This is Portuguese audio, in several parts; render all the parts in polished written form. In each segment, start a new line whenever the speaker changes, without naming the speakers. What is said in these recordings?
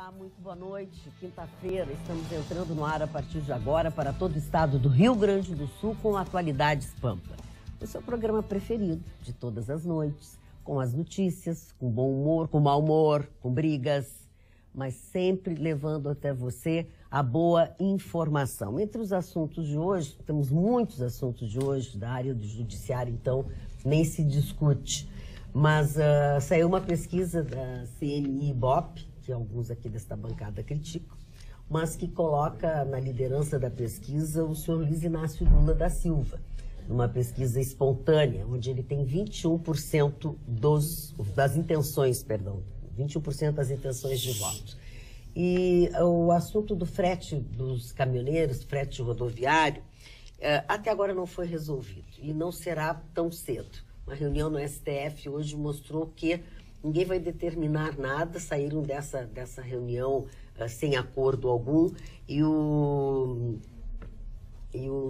Olá, muito boa noite. Quinta-feira, estamos entrando no ar a partir de agora para todo o estado do Rio Grande do Sul com Atualidades Pampa. O seu programa preferido de todas as noites, com as notícias, com bom humor, com mau humor, com brigas, mas sempre levando até você a boa informação. Entre os assuntos de hoje, temos muitos assuntos de hoje, da área do judiciário, então nem se discute. Mas saiu uma pesquisa da CNI-IBOP, que alguns aqui desta bancada criticam, mas que coloca na liderança da pesquisa o senhor Luiz Inácio Lula da Silva, numa pesquisa espontânea, onde ele tem 21% das intenções, 21% das intenções de voto. E o assunto do frete dos caminhoneiros, frete rodoviário, até agora não foi resolvido e não será tão cedo. Uma reunião no STF hoje mostrou que ninguém vai determinar nada, saíram dessa reunião sem acordo algum, e o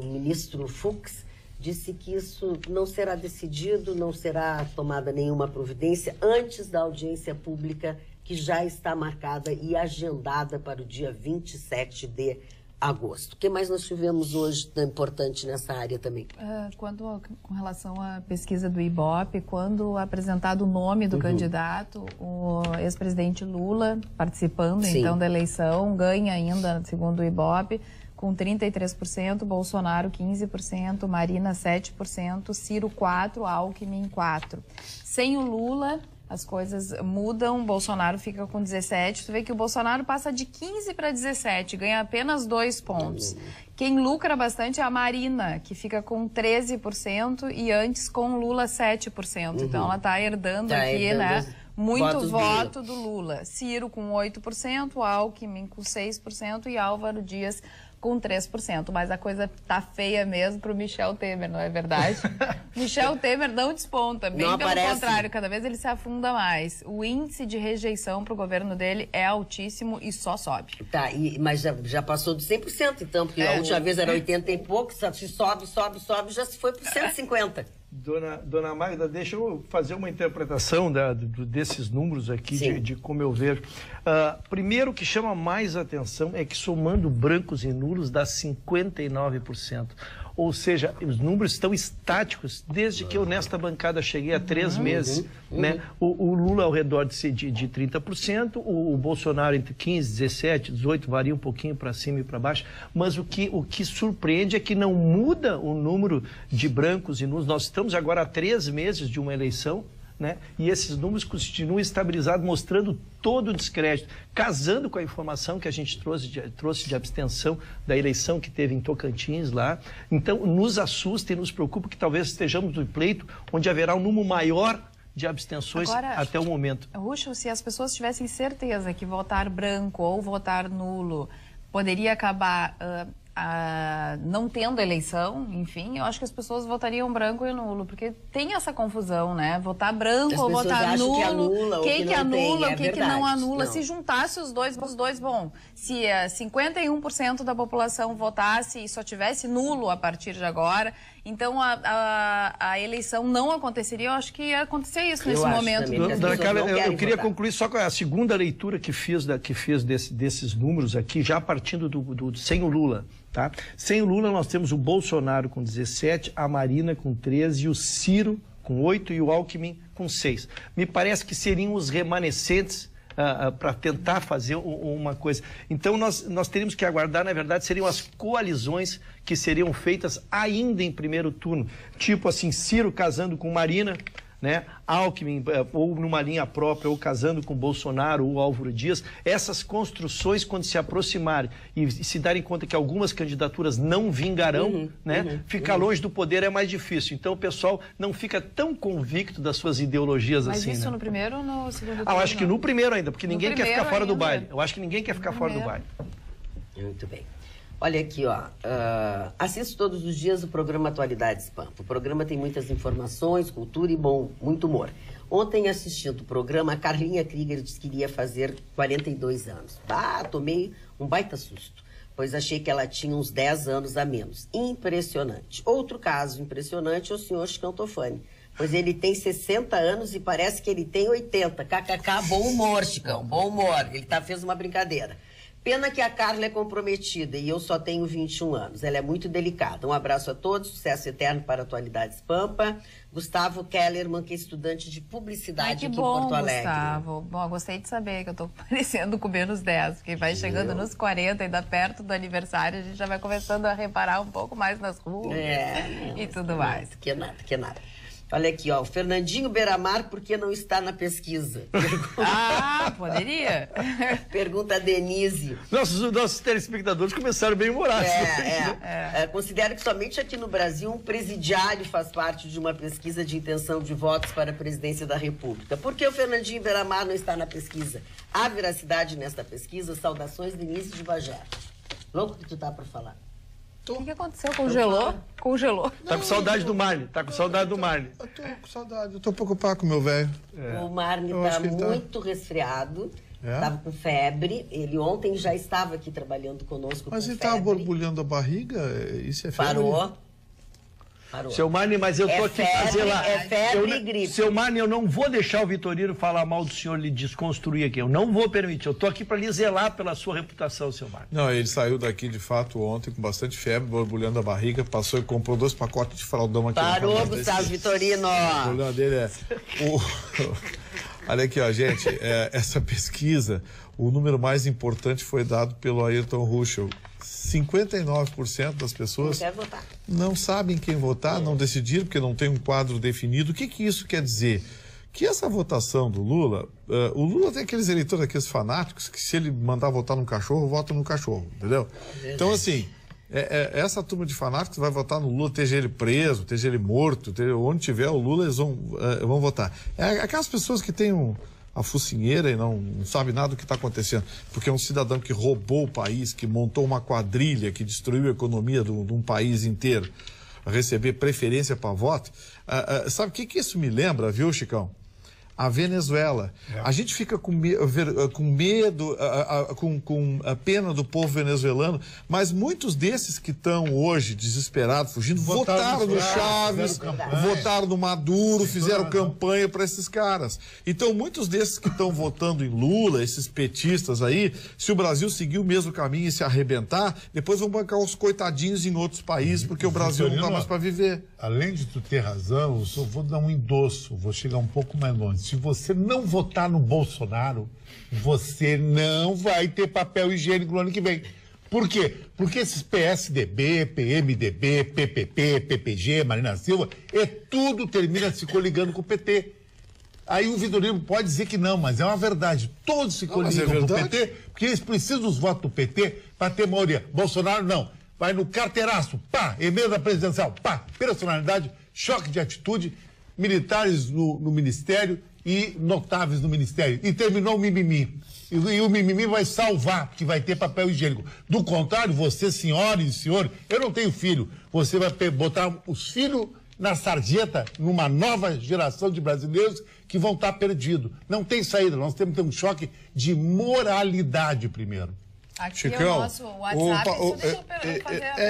ministro Fux disse que isso não será decidido, não será tomada nenhuma providência antes da audiência pública que já está marcada e agendada para o dia 27 de agosto. O que mais nós tivemos hoje tão importante nessa área também?
Com relação à pesquisa do IBOP, quando apresentado o nome do candidato, o ex-presidente Lula, participando então da eleição, ganha ainda, segundo o IBOP, com 33%, Bolsonaro 15%, Marina 7%, Ciro 4%, Alckmin 4%. Sem o Lula, as coisas mudam, Bolsonaro fica com 17%. Tu vê que o Bolsonaro passa de 15% para 17%, ganha apenas 2 pontos. Quem lucra bastante é a Marina, que fica com 13% e antes com o Lula 7%. Então ela está herdando aqui, né, muito voto do Lula. Ciro com 8%, Alckmin com 6% e Álvaro Dias com 3%, mas a coisa tá feia mesmo pro Michel Temer, não é verdade? Michel Temer não desponta, bem pelo contrário, cada vez ele se afunda mais. O índice de rejeição pro governo dele é altíssimo e só sobe. Tá,
mas já passou de 100%, então, porque a última vez era 80 e pouco, sobe, já se foi pro 150%.
Dona Magda, deixa eu fazer uma interpretação desses números aqui, de como eu vejo. Primeiro, o que chama mais atenção é que somando brancos e nulos dá 59%. Ou seja, os números estão estáticos desde que eu nesta bancada cheguei há 3 meses. Né? O Lula ao redor de 30%, o Bolsonaro entre 15%, 17%, 18%, varia um pouquinho para cima e para baixo. Mas o que surpreende é que não muda o número de brancos e nulos. Nós estamos agora há 3 meses de uma eleição, né? E esses números continuam estabilizados, mostrando todo o descrédito, casando com a informação que a gente trouxe de abstenção da eleição que teve em Tocantins lá. Então, nos assusta e nos preocupa que talvez estejamos no pleito onde haverá um número maior de abstenções até o momento.
Ruxo, se as pessoas tivessem certeza que votar branco ou votar nulo poderia acabar não tendo eleição, enfim, eu acho que as pessoas votariam branco e nulo, porque tem essa confusão, né? Votar branco ou votar nulo, quem que anula, quem que não anula. Se juntasse os dois, bom, se 51% da população votasse e só tivesse nulo a partir de agora, então a eleição não aconteceria. Eu acho que ia acontecer isso nesse momento.
Dona Carla, eu queria concluir só com a segunda leitura que fiz desses números aqui, já partindo sem o Lula. Tá? Sem o Lula nós temos o Bolsonaro com 17%, a Marina com 13% e o Ciro com 8% e o Alckmin com 6%. Me parece que seriam os remanescentes para tentar fazer uma coisa. Então nós teríamos que aguardar, na verdade, seriam as coalizões que seriam feitas ainda em primeiro turno. Tipo assim, Ciro casando com Marina, né? Alckmin ou numa linha própria, ou casando com Bolsonaro ou Álvaro Dias. Essas construções, quando se aproximarem e se darem conta que algumas candidaturas não vingarão, ficar longe do poder é mais difícil. Então o pessoal não fica tão convicto das suas ideologias assim.
Mas isso no primeiro ou no segundo turno?
Eu acho que no primeiro ainda, porque ninguém quer ficar fora do baile. Eu acho que ninguém quer ficar fora do baile.
Muito bem. Olha aqui, ó, assisto todos os dias o programa Atualidades Pampa. O programa tem muitas informações, cultura e muito humor. Ontem, assistindo o programa, a Carlinha Krieger disse que iria fazer 42 anos. Tomei um baita susto, pois achei que ela tinha uns 10 anos a menos. Impressionante. Outro caso impressionante é o senhor Chicão Tofani. Pois ele tem 60 anos e parece que ele tem 80. KKK, bom humor, Chicão, bom humor. Ele fez uma brincadeira. Pena que a Carla é comprometida e eu só tenho 21 anos. Ela é muito delicada. Um abraço a todos, sucesso eterno para a Atualidades Pampa. Gustavo Kellerman, que é estudante de publicidade aqui em Porto Alegre.
Gustavo. Bom, gostei de saber que eu tô parecendo com menos 10, porque vai chegando nos 40, ainda perto do aniversário, a gente já vai começando a reparar um pouco mais nas ruas e tudo mais.
Que nada. Olha aqui, ó, o Fernandinho Beiramar, por que não está na pesquisa?
Poderia.
Pergunta a Denise.
Nossos telespectadores começaram bem humorados.
Considero que somente aqui no Brasil um presidiário faz parte de uma pesquisa de intenção de votos para a presidência da República. Por que o Fernandinho Beiramar não está na pesquisa? Há veracidade nesta pesquisa? Saudações, Denise de Bagé. Louco que tu tá para falar.
O que aconteceu? Congelou?
Tá com saudade do Marne.
Eu tô com saudade. Eu tô preocupado com o meu velho.
O Marne tá muito resfriado. Tava com febre. Ele ontem já estava aqui trabalhando conosco.
Mas ele tava borbulhando a barriga? Isso é febre?
Parou.
Seu Marne, mas eu tô aqui pra fazer lá.
É febre e gripe.
Seu Marne, eu não vou deixar o Vitorino falar mal do senhor, lhe desconstruir aqui. Eu não vou permitir. Eu tô aqui para lhe zelar pela sua reputação, seu Marne.
Não, ele saiu daqui de fato ontem com bastante febre, borbulhando a barriga, passou e comprou 2 pacotes de fraldão aqui.
Parou, Gustavo Vitorino.
O problema dele é... Olha aqui, ó, gente, essa pesquisa, o número mais importante foi dado pelo Ayrton Ruschel. 59% das pessoas não sabem quem votar, não decidiram, porque não tem um quadro definido. O que isso quer dizer? Que essa votação do Lula, o Lula tem aqueles eleitores, aqueles fanáticos, que se ele mandar votar num cachorro, vota no cachorro, entendeu? Então, assim, essa turma de fanáticos vai votar no Lula, esteja ele preso, esteja ele morto, onde tiver o Lula, eles vão votar. Aquelas pessoas que têm a focinheira e não sabe nada do que está acontecendo, porque é um cidadão que roubou o país, que montou uma quadrilha, que destruiu a economia de um país inteiro, a receber preferência para voto. Sabe o que isso me lembra, viu, Chicão? A Venezuela. A gente fica com medo, com a pena do povo venezuelano, mas muitos desses que estão hoje desesperados, fugindo, votaram no Chaves, votaram no Maduro, fizeram campanha para esses caras. Então, muitos desses que estão votando em Lula, esses petistas aí, se o Brasil seguir o mesmo caminho e se arrebentar, depois vão bancar os coitadinhos em outros países, porque o Brasil não dá mais para viver.
Além de tu ter razão, eu só vou dar um endosso, vou chegar um pouco mais longe. Se você não votar no Bolsonaro, você não vai ter papel higiênico no ano que vem. Por quê? Porque esses PSDB, PMDB, PPP, PPG, Marina Silva, tudo termina se coligando com o PT. Aí o Vitorino pode dizer que não, mas é uma verdade. Todos se coligam com o PT, porque eles precisam dos votos do PT para ter maioria. Bolsonaro não. Vai no carteiraço, pá, emenda presidencial, pá, personalidade, choque de atitude, militares no ministério e notáveis no ministério. E terminou o mimimi. E o mimimi vai salvar, porque vai ter papel higiênico. Do contrário, você, senhora e senhor, eu não tenho filho, você vai botar os filhos na sarjeta numa nova geração de brasileiros que vão estar perdidos. Não tem saída, nós temos que ter um choque de moralidade primeiro.
Aqui
Chicão,
é o nosso WhatsApp.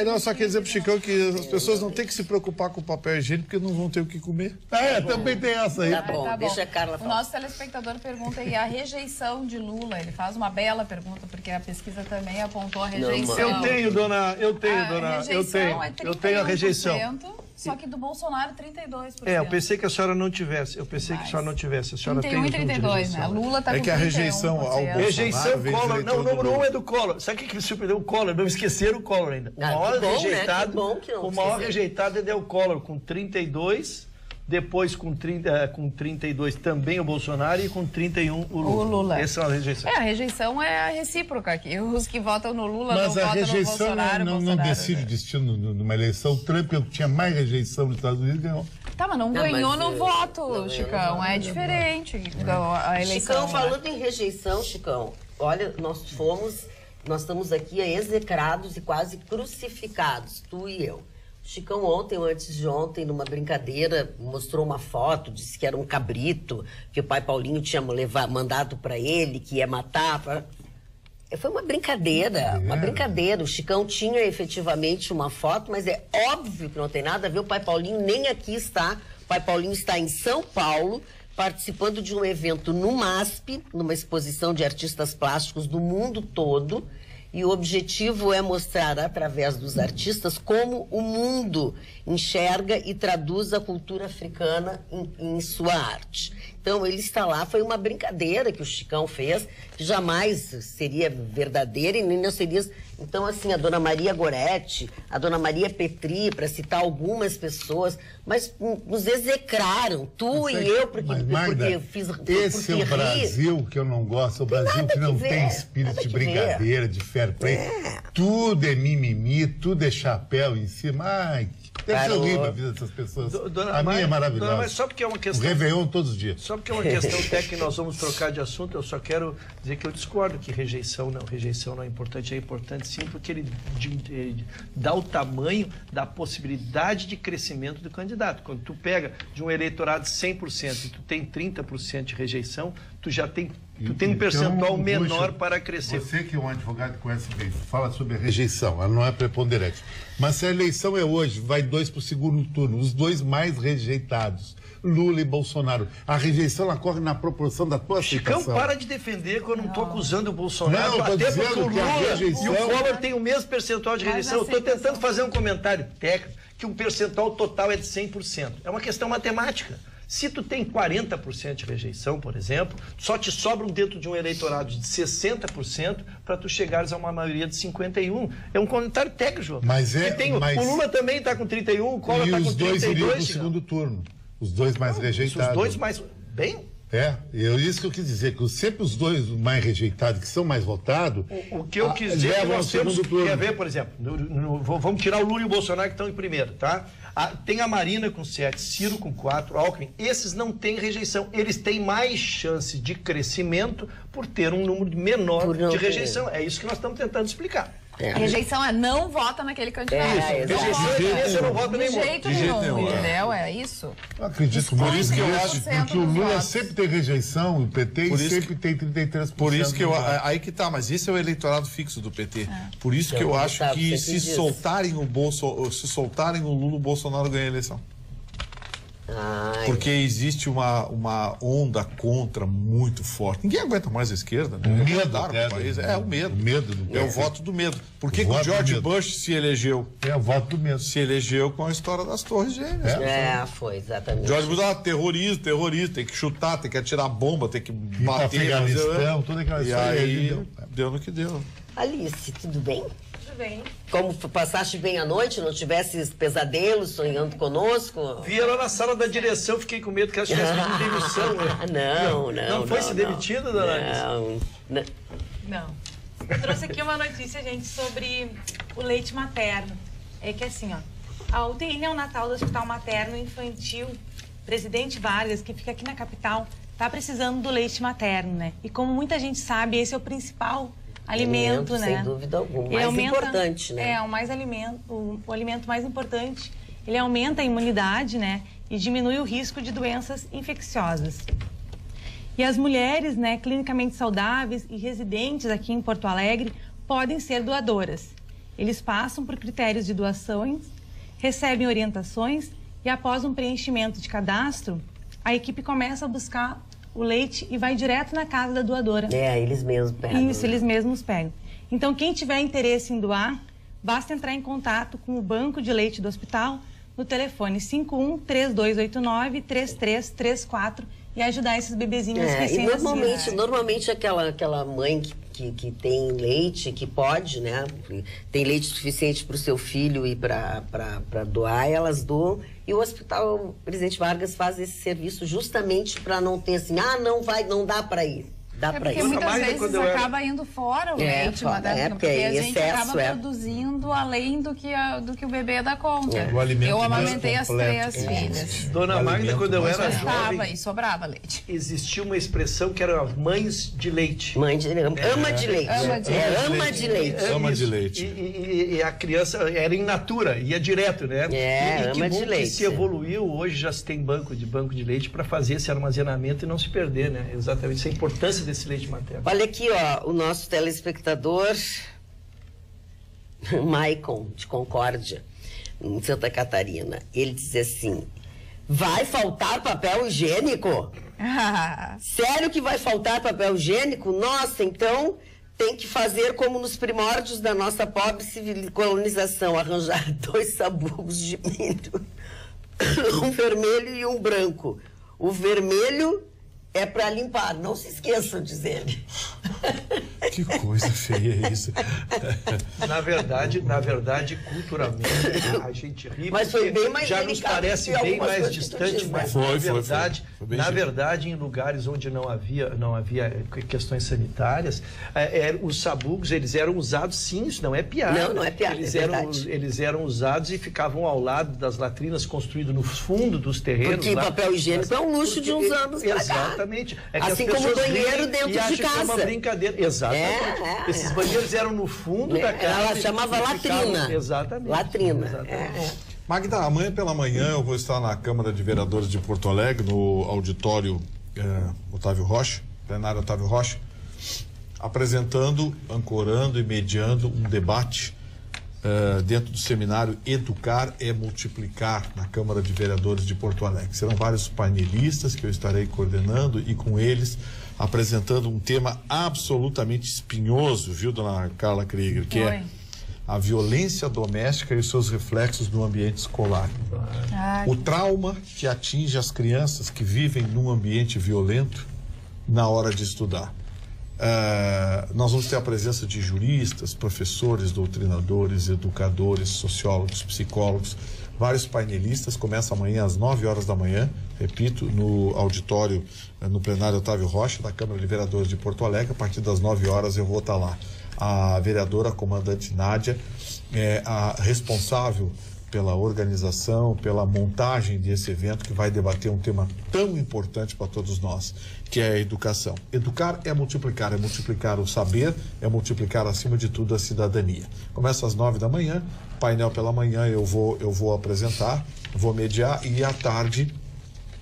Não, só quer dizer pro Chicão que as pessoas não têm que se preocupar com o papel higiênico porque não vão ter o que comer.
Também tem essa aí.
Tá bom, deixa a Carla falar.
O nosso telespectador pergunta aí a rejeição de Lula. Ele faz uma bela pergunta, porque a pesquisa também apontou a rejeição.
Eu tenho, dona, eu tenho a rejeição.
Só que do Bolsonaro, 32%.
Eu pensei que a senhora não tivesse. A senhora
31 e 32, né? Lula tá com 31%.
É que a rejeição ao Bolsonaro...
Rejeição, Collor. Não, o número 1 é do Collor. Sabe o que me surpreendeu? O Collor. Não esqueceram o Collor ainda. O maior rejeitado é o Collor, com 32. Depois, com 32, também o Bolsonaro. E com 31, o Lula. Essa é a rejeição.
A rejeição é a recíproca aqui. Os que votam no Lula não votam no Bolsonaro.
Mas a rejeição não decide o destino numa eleição. O Trump tinha mais rejeição nos Estados Unidos e ganhou.
Tá, mas não ganhou no voto, Chicão. É diferente a eleição.
Chicão, falando em rejeição, Chicão, olha, nós estamos aqui execrados e quase crucificados, tu e eu. Chicão ontem ou antes de ontem, numa brincadeira, mostrou uma foto, disse que era um cabrito, que o pai Paulinho tinha mandado para ele, que ia matar. Foi uma brincadeira, O Chicão tinha efetivamente uma foto, mas é óbvio que não tem nada a ver. O pai Paulinho nem aqui está pai Paulinho está em São Paulo, participando de um evento no MASP, numa exposição de artistas plásticos do mundo todo. E o objetivo é mostrar, através dos artistas, como o mundo enxerga e traduz a cultura africana em sua arte. Então, ele está lá, foi uma brincadeira que o Chicão fez, que jamais seria verdadeira e nem não seria... Então, assim, a Dona Maria Goretti, a Dona Maria Petri, para citar algumas pessoas, mas nos execraram, tu e eu, porque
Magda,
fiz...
Esse é o Brasil que eu não gosto, o Brasil que não tem espírito de brincadeira, de fair play. Tudo é mimimi, tudo é chapéu em cima. Ai, deve ser horrível a vida dessas pessoas. A minha é maravilhosa.
Mas só porque é uma questão...
O Réveillon todos os dias.
Só porque é uma questão técnica, nós vamos trocar de assunto, eu só quero dizer que eu discordo que rejeição não é importante. É importante sim, porque ele dá o tamanho da possibilidade de crescimento do candidato. Quando tu pega de um eleitorado de 100% e tu tem 30% de rejeição, tu já tem... Tu tem um percentual menor para crescer.
Você que é um advogado que conhece bem, fala sobre a rejeição, ela não é preponderante. Mas se a eleição é hoje, vai 2 para o segundo turno, os 2 mais rejeitados, Lula e Bolsonaro. A rejeição ela corre na proporção da tua aceitação.
Chicão, para de defender quando eu não estou acusando o Bolsonaro.
Não, eu
até porque o Lula e o Collor têm o mesmo percentual de rejeição. Eu estou tentando fazer um comentário técnico que o percentual total é de 100%. É uma questão matemática. Se tu tem 40% de rejeição, por exemplo, só te sobram dentro de um eleitorado de 60% para tu chegares a uma maioria de 51%. É um comentário técnico, João.
Mas
o Lula também está com 31%, o Collor está com 32%.
E os dois iriam para o segundo turno. Os 2 mais rejeitados.
Os 2 mais... Bem...
Isso que eu quis dizer, que sempre os 2 mais rejeitados, que são mais votados...
O que eu quis dizer é que nós temos... Quer ver, por exemplo, vamos tirar o Lula e o Bolsonaro que estão em primeiro, tá? Tem a Marina com 7, Ciro com 4, Alckmin. Esses não têm rejeição. Eles têm mais chance de crescimento por ter um número menor de rejeição. É isso que nós estamos tentando explicar.
Rejeição é não vota naquele candidato.
Rejeição é você não vota nem
de jeito nenhum, entendeu? É isso.
Eu acredito por isso que eu acho que o Lula sempre tem rejeição, o PT sempre tem 33%.
Por isso que eu... Aí que tá, mas esse é o eleitorado fixo do PT. Por isso que eu acho que se soltarem o Lula, o Bolsonaro ganha a eleição. Porque existe uma onda contra muito forte. Ninguém aguenta mais a esquerda, né?
O medo
do país. É o medo. É o voto do medo. Por que o George Bush se elegeu?
É o voto do medo.
Se elegeu com a história das Torres Gêmeas.
Foi, exatamente.
George Bush, terrorismo, tem que chutar, tem que atirar bomba, tem que bater.
Afeganistão, toda aquela história.
E aí deu no que deu.
Alice, tudo bem?
Bem.
Como passaste bem a noite? Não tivesses pesadelos sonhando conosco?
Vi ela na sala da direção, fiquei com medo que ela tivesse pedido demissão. Não foi se demitida, dona Alice?
Não. Eu trouxe aqui uma notícia, gente, sobre o leite materno. É que assim, a UTI neonatal do Hospital Materno Infantil Presidente Vargas, que fica aqui na capital, está precisando do leite materno, né? E como muita gente sabe, esse é o principal alimento, né?
Sem dúvida alguma. Mais importante, né?
O alimento mais importante. Ele aumenta a imunidade, né? E diminui o risco de doenças infecciosas. E as mulheres, né, clinicamente saudáveis e residentes aqui em Porto Alegre podem ser doadoras. Eles passam por critérios de doações, recebem orientações e após um preenchimento de cadastro, a equipe começa a buscar o leite e vai direto na casa da doadora.
Eles mesmos pegam.
Isso, eles mesmos pegam. Então, quem tiver interesse em doar, basta entrar em contato com o Banco de Leite do Hospital no telefone 51-3289-3334 e ajudar esses bebezinhos recém-nascidos.
E normalmente aquela mãe que tem leite, que pode, né? Tem leite suficiente para o seu filho e para doar, elas doam. E o Hospital Presidente Vargas faz esse serviço justamente para não ter assim, não dá para ir.
Porque muitas vezes acaba indo fora o leite materno, porque a gente acaba produzindo além do que o bebê dá conta. Eu amamentei as 3 filhas.
Dona Magda, quando eu era jovem...
E sobrava leite.
Existia uma expressão que era mães de leite.
Ama de leite.
Ama de leite.
E a criança era in natura, ia direto, né? E que bom que se evoluiu, hoje já se tem banco de leite para fazer esse armazenamento e não se perder, né? Exatamente, essa é a importância desse leite materno.
Olha aqui, o nosso telespectador Maicon, de Concórdia, em Santa Catarina. Ele diz assim, Vai faltar papel higiênico? Sério que vai faltar papel higiênico? Nossa, então tem que fazer como nos primórdios da nossa pobre colonização, arranjar 2 sabugos de milho, um vermelho e um branco. O vermelho é para limpar, não se esqueçam, diz ele.
Que coisa feia isso.
Na verdade, culturalmente, a gente ri,
mas foi bem mais
já nos parece bem mais distante, mas na verdade, em lugares onde não havia questões sanitárias, os sabugos, eles eram usados, sim, isso não é piada.
Não é piada,
eles eram usados e ficavam ao lado das latrinas, construídos no fundo dos terrenos.
Porque papel higiênico é um luxo de uns anos pra cá.
Exatamente. É que
assim como banheiro dentro de casa.
Que é uma brincadeira. Exatamente. Esses banheiros eram no fundo da casa.
Ela chamava latrina.
Exatamente.
Latrina.
Magda, amanhã pela manhã eu vou estar na Câmara de Vereadores de Porto Alegre, no auditório Otávio Rocha, plenário Otávio Rocha, apresentando, ancorando e mediando um debate dentro do seminário Educar é Multiplicar, na Câmara de Vereadores de Porto Alegre. Serão vários painelistas que eu estarei coordenando e com eles apresentando um tema absolutamente espinhoso, viu, dona Carla Krieger, que é a violência doméstica e os seus reflexos no ambiente escolar. O trauma que atinge as crianças que vivem num ambiente violento na hora de estudar. Nós vamos ter a presença de juristas, professores, doutrinadores, educadores, sociólogos, psicólogos, vários painelistas. Começa amanhã às 9 horas da manhã, repito, no auditório, no plenário Otávio Rocha, da Câmara de Vereadores de Porto Alegre. A partir das 9 horas eu vou estar lá. A vereadora, a comandante Nádia, é a responsável pela organização, pela montagem desse evento que vai debater um tema tão importante para todos nós, que é a educação. Educar é multiplicar o saber, é multiplicar acima de tudo a cidadania. Começa às 9 da manhã, painel pela manhã eu vou apresentar, vou mediar e à tarde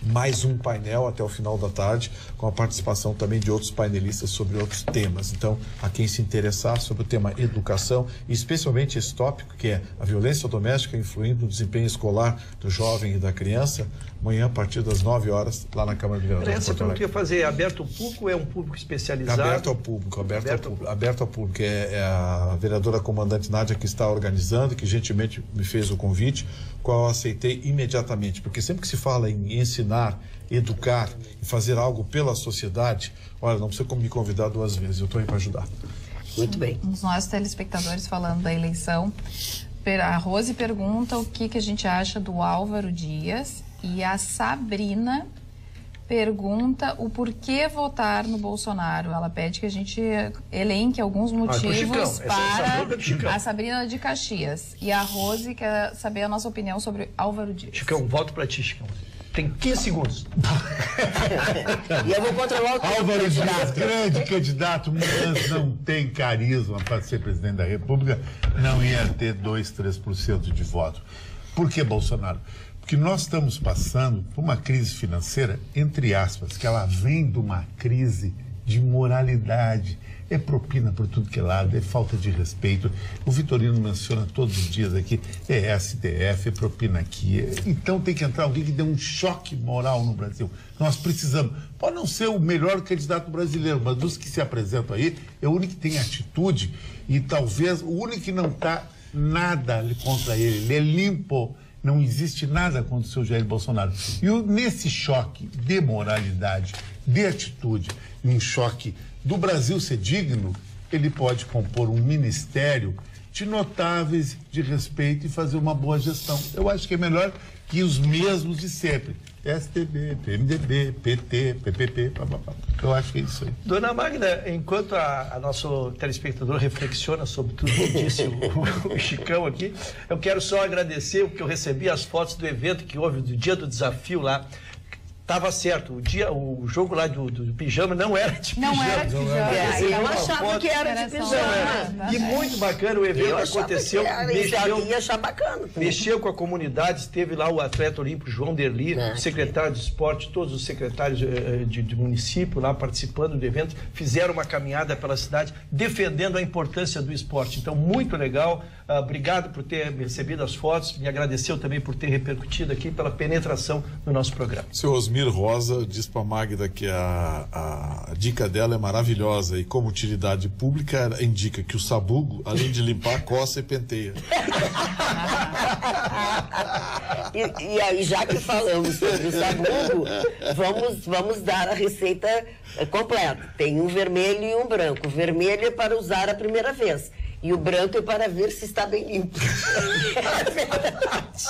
mais um painel até o final da tarde, com a participação também de outros painelistas sobre outros temas. Então, a quem se interessar sobre o tema educação, e especialmente esse tópico, que é a violência doméstica influindo no desempenho escolar do jovem e da criança, amanhã a partir das 9 horas, lá na Câmara de Vereadores.
Essa pergunta que eu ia fazer, aberto ao público ou é um público especializado?
Aberto ao público. É a vereadora comandante Nádia que está organizando, que gentilmente me fez o convite, qual eu aceitei imediatamente, porque sempre que se fala em ensinar, educar e fazer algo pela sociedade, olha, não precisa me convidar 2 vezes, eu estou aí para ajudar.
Muito bem.
Os nossos telespectadores falando da eleição, a Rose pergunta o que a gente acha do Álvaro Dias e a Sabrina pergunta o porquê votar no Bolsonaro. Ela pede que a gente elenque alguns motivos para a Sabrina de Caxias. E a Rose quer saber a nossa opinião sobre Álvaro Dias.
Chicão, voto para ti, Chicão. Tem 15 segundos.
E eu vou controlar o
Álvaro Dias, grande candidato, mas não tem carisma para ser presidente da República, não ia ter 2, 3% de voto. Por que Bolsonaro? Porque nós estamos passando por uma crise financeira, entre aspas, que ela vem de uma crise de moralidade. É propina por tudo que é lado, é falta de respeito. O Vitorino menciona todos os dias aqui, é STF, é propina aqui. Então tem que entrar alguém que dê um choque moral no Brasil. Nós precisamos. Pode não ser o melhor candidato brasileiro, mas dos que se apresentam aí, é o único que tem atitude e talvez o único que não está nada contra ele. Ele é limpo. Não existe nada contra o seu Jair Bolsonaro. E nesse choque de moralidade, de atitude, em choque do Brasil ser digno, ele pode compor um ministério de notáveis, de respeito e fazer uma boa gestão. Eu acho que é melhor que os mesmos de sempre. STB, PMDB, PT, PPP, papapá. Eu acho que é isso aí.
Dona Magda, enquanto a nosso telespectador reflexiona sobre tudo que disse o Chicão aqui, eu quero só agradecer, porque eu recebi as fotos do evento que houve, do dia do desafio lá. Tava certo, o jogo lá do pijama não era de pijama.
Não era de pijama.
Eu achava que era de pijama.
E muito bacana, o evento aconteceu.
Ia achar bacana.
Mexeu com a comunidade, esteve lá o atleta olímpico João Derli, o secretário de esporte, todos os secretários de município lá participando do evento, fizeram uma caminhada pela cidade defendendo a importância do esporte. Então, muito legal. Obrigado por ter recebido as fotos. Me agradeceu também por ter repercutido aqui pela penetração no nosso programa.
Seu Osmir Rosa diz para a Magda que a dica dela é maravilhosa e como utilidade pública ela indica que o sabugo, além de limpar, coça e penteia.
E aí, já que falamos sobre o sabugo, vamos dar a receita completa. Tem um vermelho e um branco. O vermelho é para usar a primeira vez. E o branco é para ver se está bem limpo. É verdade.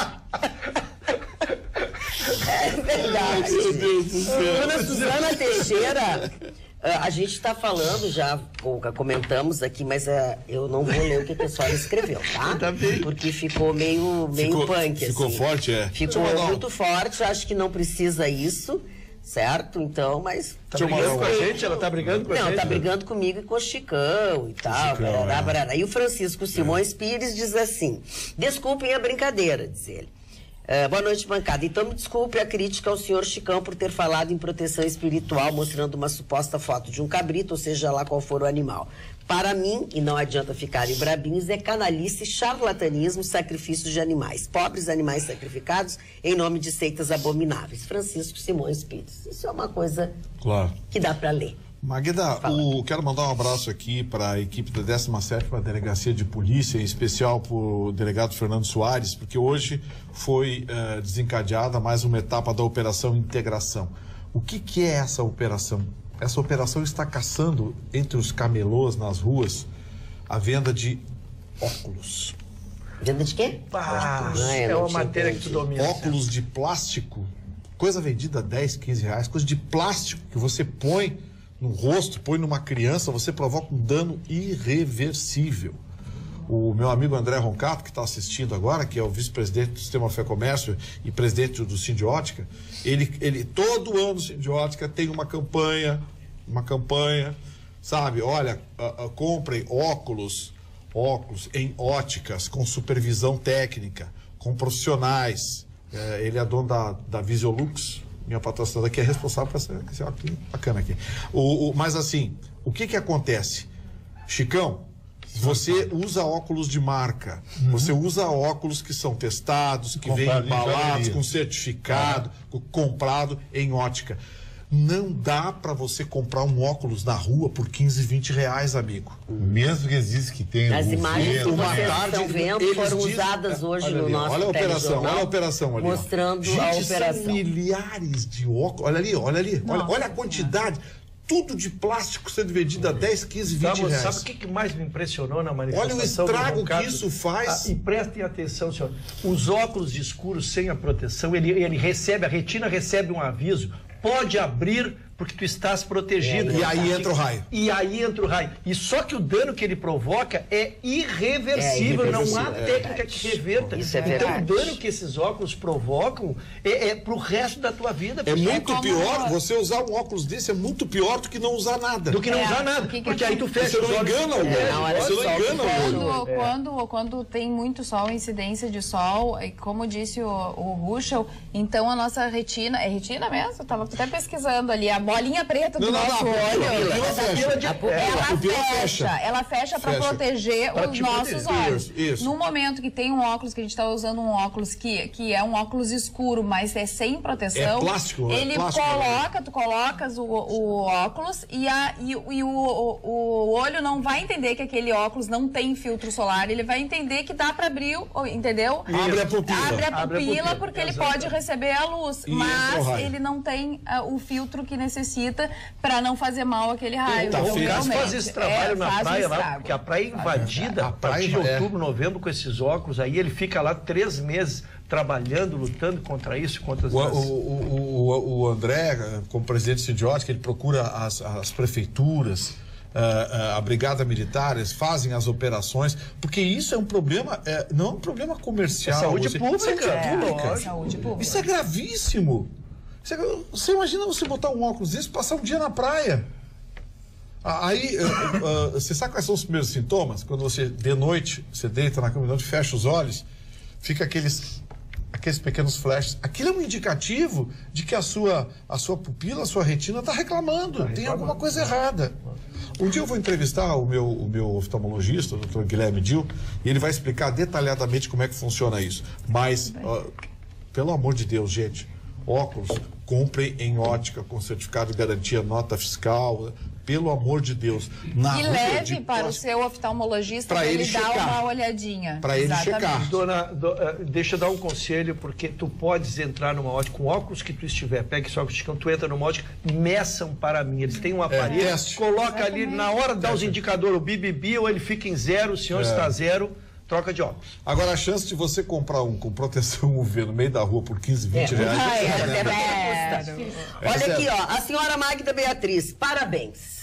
É verdade. Meu Deus do céu. Dona Suzana Teixeira, a gente está falando já, comentamos aqui, mas eu não vou ler o que a pessoa escreveu, tá?
Tá bem.
Porque ficou meio punk, assim.
Ficou forte, é?
Ficou muito forte, acho que não precisa isso. Certo? Então, mas...
Tá brigando com a gente? Ela tá brigando com a gente?
Não, tá brigando comigo e com o Chicão e tal. Barará. E o Francisco Simões Pires diz assim: desculpem a brincadeira, diz ele. Boa noite, bancada. Então, me desculpe a crítica ao senhor Chicão por ter falado em proteção espiritual, mostrando uma suposta foto de um cabrito, ou seja lá qual for o animal. Para mim, e não adianta ficarem brabinhos, é canalice, charlatanismo, sacrifício de animais. Pobres animais sacrificados em nome de seitas abomináveis. Francisco Simões Pires. Isso é uma coisa que dá para ler.
Magda, quero mandar um abraço aqui para a equipe da 17ª Delegacia de Polícia, em especial para o delegado Fernando Soares, porque hoje foi desencadeada mais uma etapa da Operação Integração. O que é essa operação? Essa operação está caçando entre os camelôs nas ruas a venda de óculos.
Venda de quê?
É uma matéria que tu domina.
Óculos de plástico, coisa vendida a 10, 15 reais, coisa de plástico que você põe no rosto, põe numa criança, você provoca um dano irreversível. O meu amigo André Roncato, que está assistindo agora, que é o vice-presidente do Sistema Fé Comércio e presidente do Sindiótica, ele todo ano o Sindiótica tem uma campanha, sabe? Olha, comprem óculos em óticas, com supervisão técnica, com profissionais. Ele é dono da Visiolux, minha patrocinadora, que é responsável por esse óculos bacana aqui. Mas assim, o que acontece? Chicão, você usa óculos de marca, você usa óculos que são testados, que vêm embalados, com certificado, comprado em ótica. Não dá para você comprar um óculos na rua por 15, 20 reais, amigo.
Mesmo que existe que tenha...
As imagens que vocês estão vendo foram usadas hoje no nosso telejornal.
Olha a operação ali.
Mostrando a operação.
São milhares de óculos. Olha ali. Olha a quantidade. Tudo de plástico sendo vendido a 10, 15, 20 reais.
Sabe o que mais me impressionou na manifestação?
Olha o estrago que isso faz.
E prestem atenção, senhor. Os óculos escuros sem a proteção, ele recebe, a retina recebe um aviso, pode abrir porque tu estás protegido.
E aí entra o raio.
E só que o dano que ele provoca é irreversível, não há técnica que reverta.
Isso é verdade.
Então o dano que esses óculos provocam é pro resto da tua vida.
É muito pior, você usar um óculos desse é muito pior do que não usar nada.
Do que não usar nada, porque aí tu fecha os olhos.
Quando tem muito sol, incidência de sol, e como disse o Ruschel, então a nossa retina, é retina mesmo? Eu estava até pesquisando ali, a bolinha preta do nosso olho, ela fecha para proteger os nossos olhos.
Isso.
No momento que tem um óculos, que a gente está usando um óculos que é um óculos escuro, mas é sem proteção,
plástico,
tu colocas o óculos e o olho não vai entender que aquele óculos não tem filtro solar, ele vai entender que dá para abrir, entendeu?
Abre a
pupila porque ele pode receber a luz, mas ele não tem o filtro que necessita para não fazer mal aquele raio.
O Cássio faz esse trabalho na praia lá, porque a praia é invadida a partir de outubro, novembro com esses óculos, aí ele fica lá 3 meses trabalhando, lutando contra isso, contra as...
O André, como presidente do Sindiótica, ele procura as prefeituras, a brigada militar, eles fazem as operações, porque isso é um problema, não é um problema comercial.
Saúde pública.
Saúde pública.
Isso é gravíssimo. Você imagina você botar um óculos desse e passar um dia na praia. Aí, você sabe quais são os primeiros sintomas? Quando você, de noite, você deita na cama de noite, fecha os olhos, fica aqueles pequenos flashes. Aquilo é um indicativo de que a sua pupila, a sua retina está reclamando. Tem alguma coisa errada. Um dia eu vou entrevistar o meu oftalmologista, o Dr. Guilherme Dil, e ele vai explicar detalhadamente como é que funciona isso. Mas, pelo amor de Deus, gente, óculos, comprem em ótica com certificado de garantia, nota fiscal, pelo amor de Deus.
E leve para o seu oftalmologista para ele dar uma olhadinha.
Para ele checar.
Deixa eu dar um conselho, porque tu podes entrar numa ótica com óculos que tu estiver, pega esse óculos, tu entra numa ótica, meçam para mim. Eles têm um aparelho, coloca ali, na hora de dar os indicadores, o BBB, ou ele fica em 0, o senhor está 0, troca de óculos.
Agora, a chance de você comprar um com proteção UV no meio da rua por 15, 20 reais...
Olha aqui, ó, a senhora Magda Beatriz, parabéns.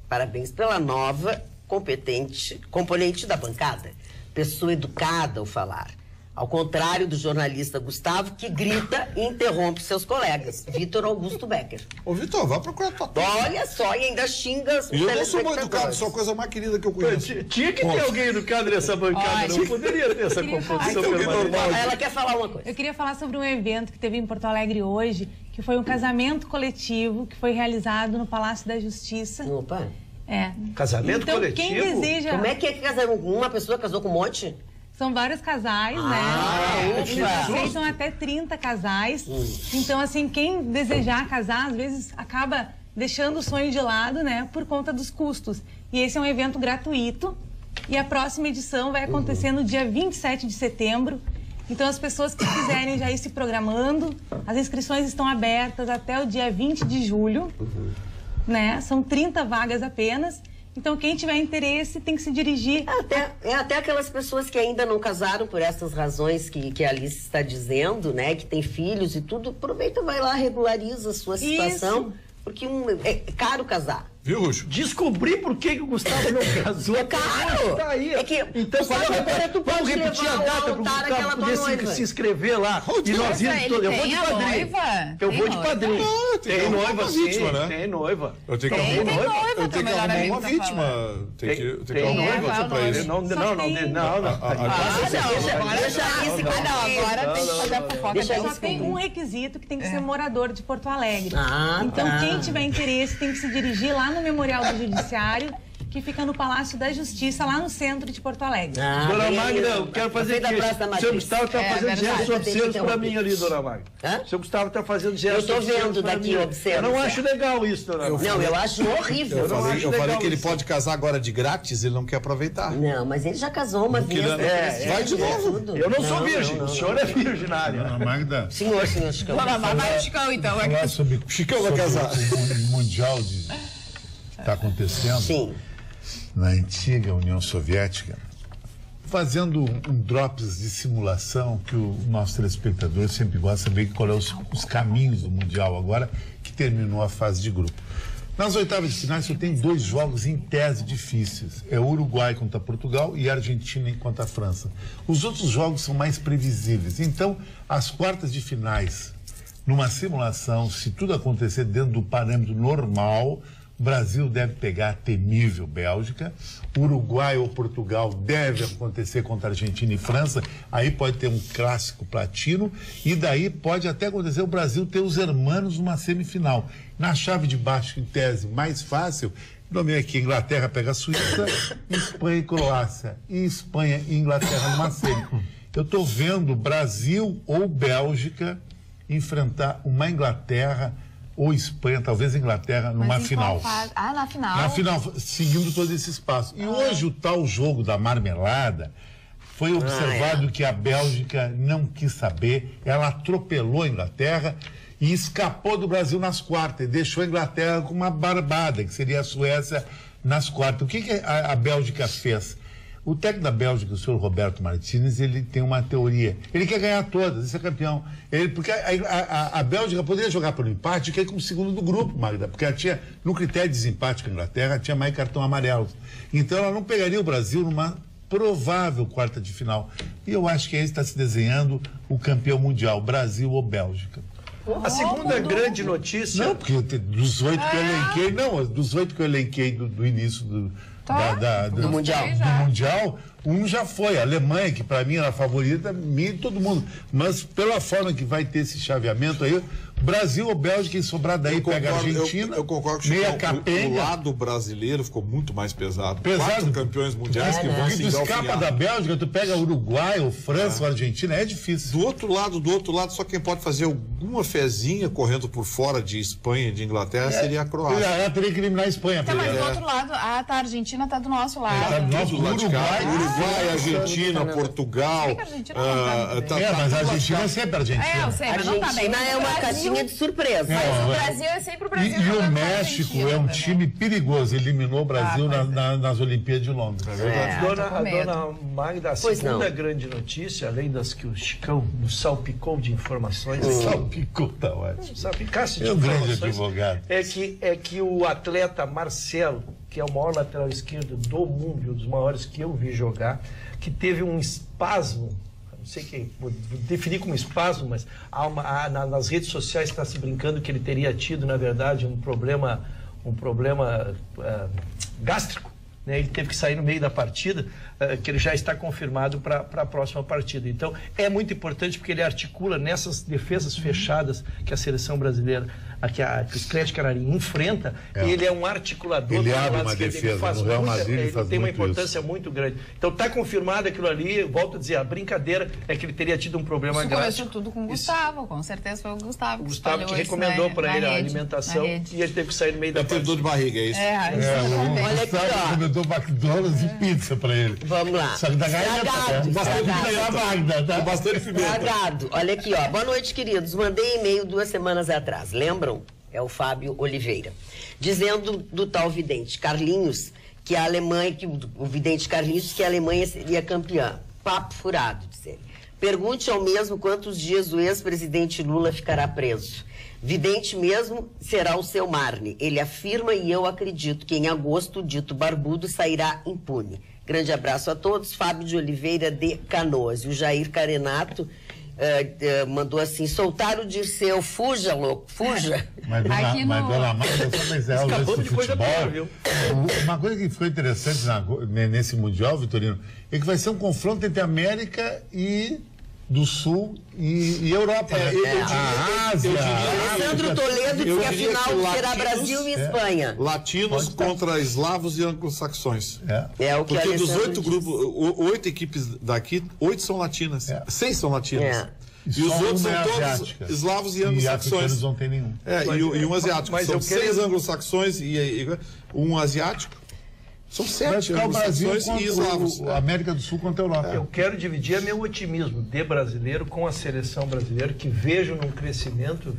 Parabéns pela nova componente da bancada. Pessoa educada ao falar. Ao contrário do jornalista Gustavo, que grita e interrompe seus colegas. Vitor Augusto Becker.
Ô, Vitor, vá procurar tua turma.
Olha só, e ainda xinga os
telespectadores. Eu não sou mal educado, sou a coisa mais querida que eu conheço.
Tinha que ter alguém educado nessa bancada, não poderia ter essa composição permanente.
Ela quer falar uma coisa.
Eu queria falar sobre um evento que teve em Porto Alegre hoje, que foi um casamento coletivo que foi realizado no Palácio da Justiça.
Opa.
Casamento coletivo?
Quem deseja...
Como é que casar? Uma pessoa casou com um monte?
São vários casais, né? Eles aceitam até 30 casais. Então, assim, quem desejar casar, às vezes, acaba deixando o sonho de lado, né? Por conta dos custos. E esse é um evento gratuito. E a próxima edição vai acontecer no dia 27 de setembro. Então, as pessoas que quiserem já ir se programando, as inscrições estão abertas até o dia 20 de julho. Né? São 30 vagas apenas. Então, quem tiver interesse tem que se dirigir...
Até aquelas pessoas que ainda não casaram por essas razões que a Alice está dizendo, né? Que tem filhos e tudo, aproveita, vai lá, regulariza a sua situação. Isso. Porque é caro casar.
Viu, Ruxo?
Descobri por que o Gustavo não casou.
É caro.
Tá aí.
É que,
então, agora tu pode repetir a data para o Gustavo poder se inscrever lá.
E nós irmos todos. Eu vou de padrinho.
Eu vou de padrinho.
Tem noiva,
vítima, né? Tem noiva.
Eu tenho que arrumar uma vítima. Tem que arrumar uma vítima para isso.
Não.
Agora tem que fazer a fofoca. Só tem um requisito que tem que ser morador de Porto Alegre. Então, quem tiver interesse tem que se dirigir lá no Memorial do Judiciário, que fica no Palácio da Justiça, lá no centro de Porto Alegre.
Dona Magda, eu quero fazer o seu Gustavo está fazendo gestos obscenos para mim ali, Dona Magda. O seu Gustavo está fazendo gestos
obscenos. Eu estou vendo daqui obscenos.
Eu não acho legal isso, Dona Magda.
Não, eu acho horrível.
Eu falei que ele pode casar agora de grátis, ele não quer aproveitar.
Não, mas ele já casou uma vez.
Vai de novo.
Eu não sou virgem, o senhor é virginário.
Dona Magda.
Senhor Chicão.
Vai o Chicão, então.
Falar sobre
Chicão vai casar.
O Mundial está acontecendo.
Sim.
Na antiga União Soviética, fazendo um drops de simulação que o nosso telespectador sempre gosta de saber qual é os caminhos do Mundial agora que terminou a fase de grupo. Nas oitavas de finais só tem 2 jogos em tese difíceis. É o Uruguai contra Portugal e a Argentina contra a França. Os outros jogos são mais previsíveis. Então, as quartas de finais, numa simulação, se tudo acontecer dentro do parâmetro normal, o Brasil deve pegar a temível Bélgica, Uruguai ou Portugal deve acontecer contra a Argentina e França, aí pode ter um clássico platino, e daí pode até acontecer o Brasil ter os hermanos numa semifinal. Na chave de baixo, em tese, mais fácil, nome aqui, Inglaterra pega a Suíça, Espanha e Croácia, e Espanha e Inglaterra numa semi. Eu estou vendo Brasil ou Bélgica enfrentar uma Inglaterra ou Espanha, talvez Inglaterra, numa final.
Na final.
Na final, seguindo todo esse espaço. E hoje o tal jogo da marmelada, foi observado que a Bélgica não quis saber, ela atropelou a Inglaterra e escapou do Brasil nas quartas, e deixou a Inglaterra com uma barbada, que seria a Suécia nas quartas. O que a Bélgica fez? O técnico da Bélgica, o senhor Roberto Martínez, ele tem uma teoria. Ele quer ganhar todas, esse é campeão. Porque a Bélgica poderia jogar pelo empate, que é como segundo do grupo, Magda, porque ela tinha, no critério de desempate com a Inglaterra, tinha mais cartão amarelo. Então ela não pegaria o Brasil numa provável quarta de final. E eu acho que aí está se desenhando o campeão mundial, Brasil ou Bélgica.
A segunda grande notícia...
Não, porque dos 8 que eu elenquei, dos 8 que eu elenquei do início do Mundial, um já foi. A Alemanha, que para mim era a favorita, minha e todo mundo. Mas pela forma que vai ter esse chaveamento aí, Brasil ou Bélgica, e sobrar daí pega a Argentina.
Eu concordo que o lado brasileiro ficou muito mais pesado. 4 campeões mundiais que vão se engalfinhar.
Tu escapa da Bélgica, tu pega o Uruguai, ou França, ou Argentina, é difícil.
Do outro lado, só quem pode fazer alguma fezinha correndo por fora de Espanha e de Inglaterra seria a Croácia.
Ela teria que eliminar a Espanha.
Tá, mas do outro lado, a Argentina tá do nosso lado.
Tá do nosso lado.
Uruguai, Argentina, Portugal.
Mas a Argentina é sempre a Argentina.
Eu sei, mas não tá bem.
É uma caixinha de surpresa.
Mas o Brasil é sempre o Brasil.
E o México é um time perigoso. Eliminou o Brasil nas Olimpíadas de Londres.
É verdade. A dona Magda, a segunda grande notícia, além das que o Chicão nos salpicou de informações.
Salpicou, tá ótimo.
Salpicasse de
informações. É um grande advogado.
É que o atleta Marcelo, que é o maior lateral esquerdo do mundo, um dos maiores que eu vi jogar, que teve um espasmo, não sei quem, vou definir como espasmo, mas nas redes sociais está se brincando que ele teria tido, na verdade, um problema gástrico. Ele teve que sair no meio da partida, que ele já está confirmado para a próxima partida. Então, é muito importante porque ele articula nessas defesas fechadas que a seleção brasileira, que o Scred Canari enfrenta, e ele é um articulador.
Ele abre uma defesa, no Real Madrid ele
tem uma importância muito grande. Então, está confirmado aquilo ali, volto a dizer, a brincadeira é que ele teria tido um problema grave.
Começou tudo com o Gustavo, com certeza foi o Gustavo.
O Gustavo que recomendou para ele a alimentação e ele teve que sair no meio da partida.
Teve dor de barriga, é isso?
Olha aqui, ó.
Recomendou McDonald's e pizza para ele.
Vamos lá.
Só que da
Com bastante pimenta.
Olha aqui, ó. Boa noite, queridos. Mandei e-mail 2 semanas atrás. Lembram? É o Fábio Oliveira. Dizendo do tal vidente Carlinhos que a Alemanha, o vidente Carlinhos, que a Alemanha seria campeã. Papo furado, diz ele. Pergunte ao mesmo quantos dias o ex-presidente Lula ficará preso. Vidente mesmo será o seu Marne. Ele afirma e eu acredito que em agosto o dito barbudo sairá impune. Grande abraço a todos. Fábio de Oliveira de Canoas. E o Jair Carenato mandou assim: soltar o Dirceu, fuja, louco, fuja.
Mas dona Magda,
escapando de coisa boa, viu?
Uma coisa que ficou interessante nesse Mundial, Vitorino, é que vai ser um confronto entre América do Sul e Europa. A Ásia.
Alessandro Toledo disse que a final será Brasil e Espanha.
Latinos contra eslavos e anglo-saxões.
É o que
porque dos 8 grupos, 8 equipes daqui, 8 são latinas. 6 são latinas. E os outros são todos eslavos e anglo-saxões.
Não tem nenhum.
E um asiático. São 6 anglo-saxões e um asiático. São 7 anglo-saxões e eslavos.
A América do Sul contra a Europa.
Eu quero dividir meu otimismo de brasileiro com a seleção brasileira, que vejo num crescimento,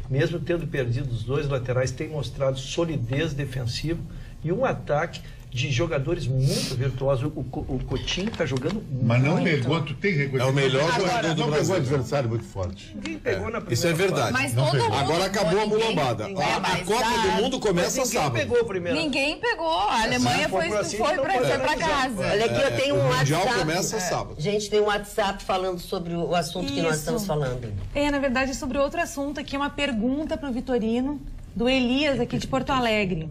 mesmo tendo perdido os 2 laterais, tem mostrado solidez defensiva e um ataque de jogadores muito virtuosos. O Coutinho está jogando
Mas não pegou, tu tem reconhecido.
É o melhor jogador do Brasil.
Não pegou adversário muito forte.
Ninguém pegou na primeira
Isso é verdade.
Mas todo mundo
agora acabou a mulambada. A Copa do Mundo começa sábado.
Pegou primeiro.
Ninguém pegou. A Alemanha foi para casa.
Olha aqui, eu tenho um WhatsApp.
O Mundial começa sábado.
Gente, tem um WhatsApp falando sobre o assunto que nós estamos falando.
Na verdade, é sobre outro assunto aqui, uma pergunta para o Vitorino, do Elias, aqui de Porto Alegre.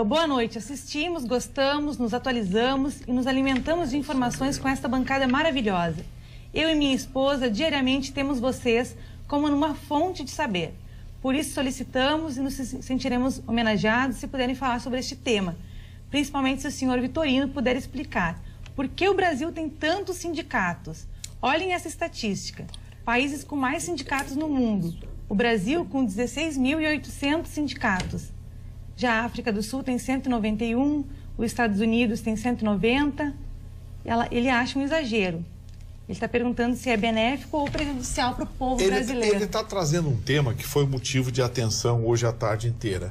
Boa noite. Assistimos, gostamos, nos atualizamos e nos alimentamos de informações com esta bancada maravilhosa. Eu e minha esposa diariamente temos vocês como numa fonte de saber. Por isso solicitamos e nos sentiremos homenageados se puderem falar sobre este tema. Principalmente se o senhor Vitorino puder explicar por que o Brasil tem tantos sindicatos. Olhem essa estatística. Países com mais sindicatos no mundo. O Brasil com 16.800 sindicatos. Já a África do Sul tem 191, os Estados Unidos tem 190. Ele acha um exagero. Ele está perguntando se é benéfico ou prejudicial para o povo brasileiro.
Ele está trazendo um tema que foi motivo de atenção hoje a tarde inteira.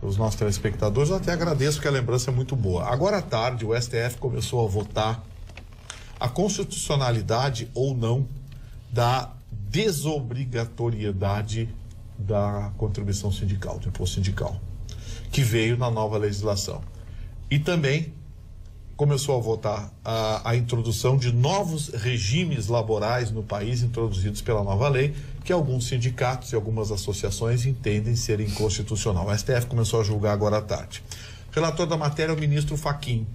Os nossos telespectadores, eu até agradeço porque a lembrança é muito boa. Agora à tarde, o STF começou a votar a constitucionalidade ou não da desobrigatoriedade da contribuição sindical, do imposto sindical, que veio na nova legislação. E também começou a votar a introdução de novos regimes laborais no país, introduzidos pela nova lei, que alguns sindicatos e algumas associações entendem ser inconstitucional. O STF começou a julgar agora à tarde. O relator da matéria é o ministro Fachin.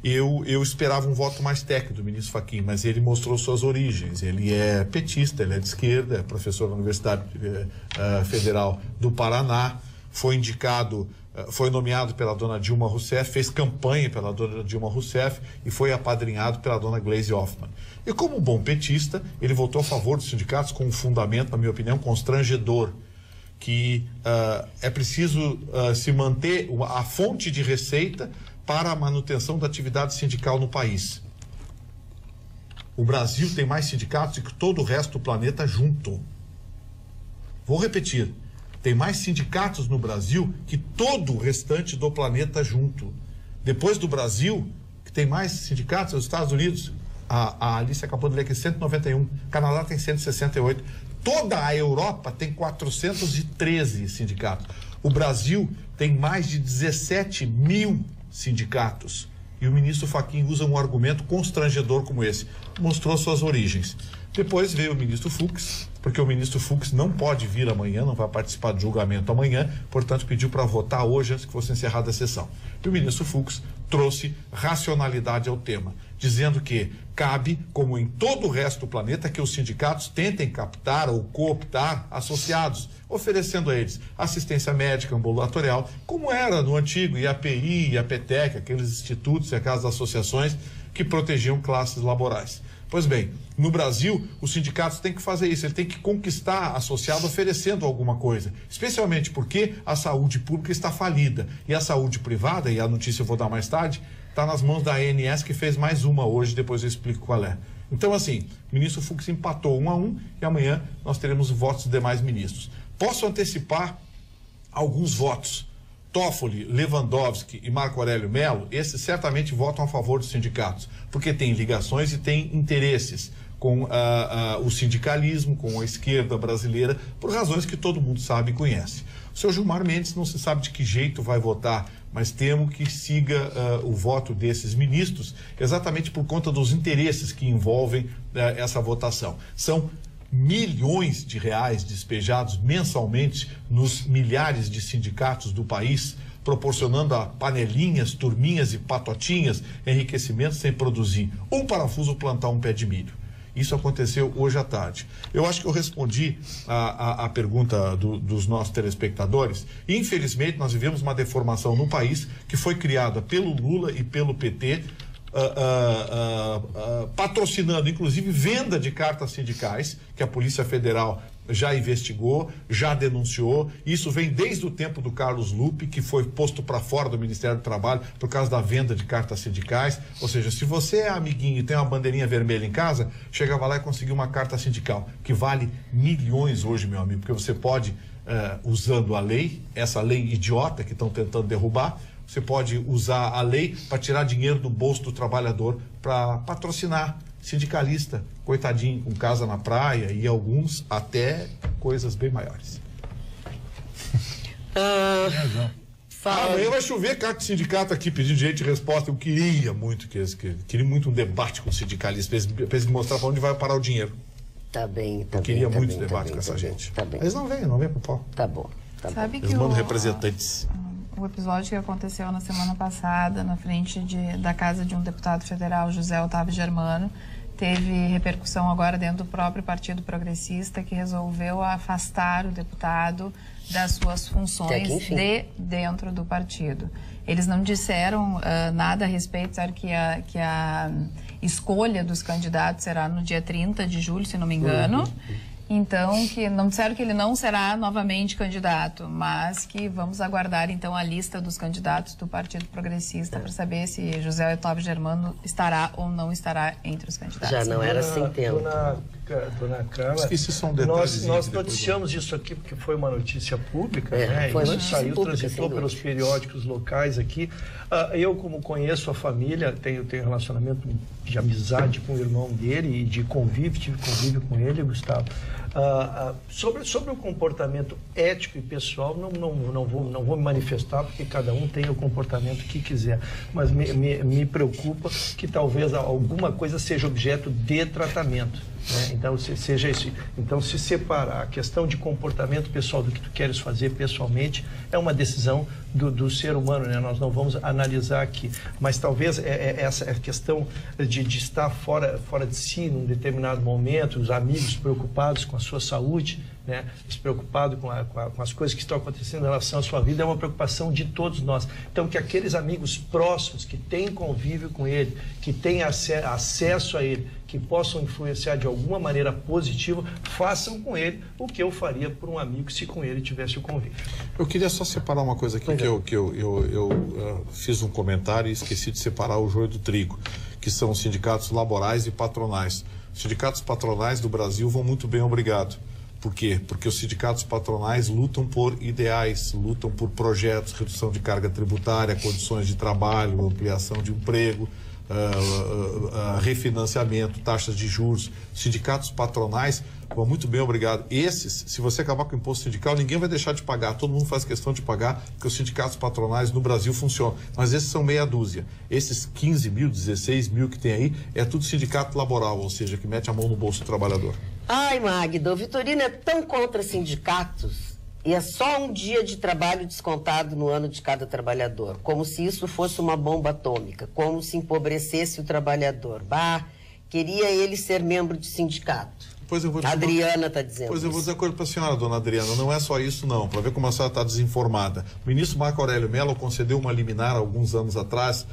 Eu esperava um voto mais técnico do ministro Fachin, mas ele mostrou suas origens. Ele é petista, ele é de esquerda, é professor da Universidade Federal do Paraná, foi nomeado pela dona Dilma Rousseff, fez campanha pela dona Dilma Rousseff e foi apadrinhado pela dona Gleisi Hoffmann. E como um bom petista, ele votou a favor dos sindicatos com um fundamento, na minha opinião, constrangedor, que é preciso se manter a fonte de receita para a manutenção da atividade sindical no país. O Brasil tem mais sindicatos do que todo o resto do planeta junto. Vou repetir. Tem mais sindicatos no Brasil que todo o restante do planeta junto. Depois do Brasil, que tem mais sindicatos, os Estados Unidos, a Alice acabou de ler aqui, 191. Canadá tem 168. Toda a Europa tem 413 sindicatos. O Brasil tem mais de 17 mil sindicatos. E o ministro Fachin usa um argumento constrangedor como esse. Mostrou suas origens. Depois veio o ministro Fux, porque o ministro Fux não pode vir amanhã, não vai participar do julgamento amanhã, portanto pediu para votar hoje antes que fosse encerrada a sessão. E o ministro Fux trouxe racionalidade ao tema, dizendo que cabe, como em todo o resto do planeta, que os sindicatos tentem captar ou cooptar associados, oferecendo a eles assistência médica ambulatorial, como era no antigo IAPI, IAPTEC, aqueles institutos e aquelas associações que protegiam classes laborais. Pois bem, no Brasil, os sindicatos têm que fazer isso, ele tem que conquistar associado oferecendo alguma coisa, especialmente porque a saúde pública está falida e a saúde privada, e a notícia eu vou dar mais tarde, está nas mãos da ANS, que fez mais uma hoje, depois eu explico qual é. Então, assim, o ministro Fux empatou 1-1 e amanhã nós teremos votos dos demais ministros. Posso antecipar alguns votos. Toffoli, Lewandowski e Marco Aurélio Mello, esses certamente votam a favor dos sindicatos, porque têm ligações e têm interesses com o sindicalismo, com a esquerda brasileira, por razões que todo mundo sabe e conhece. O senhor Gilmar Mendes não se sabe de que jeito vai votar, mas temo que siga o voto desses ministros, exatamente por conta dos interesses que envolvem essa votação. São milhões de reais despejados mensalmente nos milhares de sindicatos do país, proporcionando a panelinhas, turminhas e patotinhas enriquecimento sem produzir um parafuso ou plantar um pé de milho. Isso aconteceu hoje à tarde. Eu acho que eu respondi a pergunta dos nossos telespectadores. Infelizmente, nós vivemos uma deformação no país que foi criada pelo Lula e pelo PT, patrocinando, inclusive, venda de cartas sindicais, que a Polícia Federal já investigou, já denunciou. Isso vem desde o tempo do Carlos Lupe, que foi posto para fora do Ministério do Trabalho por causa da venda de cartas sindicais. Ou seja, se você é amiguinho e tem uma bandeirinha vermelha em casa, chegava lá e conseguiu uma carta sindical, que vale milhões hoje, meu amigo, porque você pode, usando a lei, essa lei idiota que estão tentando derrubar, você pode usar a lei para tirar dinheiro do bolso do trabalhador para patrocinar sindicalista, coitadinho, com casa na praia e alguns até coisas bem maiores. Amanhã vai chover carta de sindicato aqui pedindo direito de resposta. Eu queria muito um debate com o sindicalista para eles mostrar para onde vai parar o dinheiro.
Tá bem, tá bem.
Queria muito debate com essa gente.
Tá bem.
Eles não vêm pro pau.
Tá bom.
Sabe que
eles mandam representantes.
O episódio que aconteceu na semana passada, na frente da casa de um deputado federal, José Otávio Germano, teve repercussão agora dentro do próprio Partido Progressista, que resolveu afastar o deputado das suas funções dentro do partido. Eles não disseram nada a respeito, disseram que a escolha dos candidatos será no dia 30 de julho, se não me engano. Então, que não disseram que ele não será novamente candidato, mas que vamos aguardar, então, a lista dos candidatos do Partido Progressista para saber se José Otávio Germano estará ou não estará entre os candidatos.
Já não era sem tempo.
Dona dona Carla.
Esqueci só um detalhe.
Nós noticiamos isso aqui porque foi uma notícia pública, né?
Foi
isso saiu, transitou pelos periódicos locais aqui. Eu, como conheço a família, tenho relacionamento de amizade com o irmão dele e de tive convívio com ele, Gustavo. Sobre o comportamento ético e pessoal, não vou me manifestar, porque cada um tem o comportamento que quiser, mas me preocupa que talvez alguma coisa seja objeto de tratamento, né? Então, seja isso. Então, se separar a questão de comportamento pessoal do que tu queres fazer pessoalmente é uma decisão do ser humano, né? Nós não vamos analisar aqui, mas talvez essa questão de estar fora de si num determinado momento, os amigos preocupados com a sua saúde, né? Preocupado com as coisas que estão acontecendo em relação à sua vida, é uma preocupação de todos nós. Então, que aqueles amigos próximos que têm convívio com ele, que têm acesso a ele, que possam influenciar de alguma maneira positiva, façam com ele o que eu faria por um amigo se com ele tivesse o convívio.
Eu queria só separar uma coisa aqui, que eu fiz um comentário e esqueci de separar o joio do trigo, que são os sindicatos laborais e patronais. Os sindicatos patronais do Brasil vão muito bem, obrigado. Por quê? Porque os sindicatos patronais lutam por ideais, lutam por projetos, redução de carga tributária, condições de trabalho, ampliação de emprego, refinanciamento, taxas de juros. Sindicatos patronais vão muito bem, obrigado. Esses, se você acabar com o imposto sindical, ninguém vai deixar de pagar, todo mundo faz questão de pagar, porque os sindicatos patronais no Brasil funcionam. Mas esses são meia dúzia. Esses 15 mil, 16 mil que tem aí, é tudo sindicato laboral, ou seja, que mete a mão no bolso do trabalhador.
Ai, Magda, o Vitorino é tão contra sindicatos e é só um dia de trabalho descontado no ano de cada trabalhador, como se isso fosse uma bomba atômica, como se empobrecesse o trabalhador. Bah, queria ele ser membro de sindicato.
Pois eu vou dizer,
Adriana está dizendo.
Pois eu vou dizer uma coisa para a senhora, dona Adriana, não é só isso não, para ver como a senhora está desinformada. O ministro Marco Aurélio Mello concedeu uma liminar alguns anos atrás,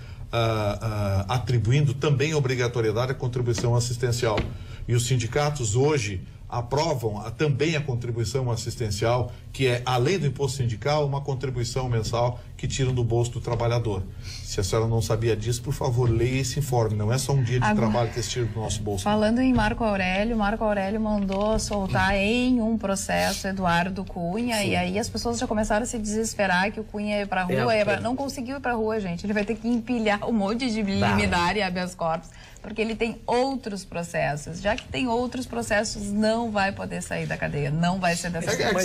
atribuindo também obrigatoriedade à contribuição assistencial. E os sindicatos hoje aprovam também a contribuição assistencial, que é, além do imposto sindical, uma contribuição mensal que tiram do bolso do trabalhador. Se a senhora não sabia disso, por favor, leia esse informe. Não é só um dia de trabalho que eles tiram do nosso bolso.
Falando em Marco Aurélio mandou soltar em um processo Eduardo Cunha. Sim. E aí as pessoas já começaram a se desesperar que o Cunha ia para a rua. Não conseguiu ir para a rua, gente. Ele vai ter que empilhar um monte de liminar e habeas corpus, porque ele tem outros processos. Já que tem outros processos, não vai poder sair da cadeia. Não vai ser dessa forma.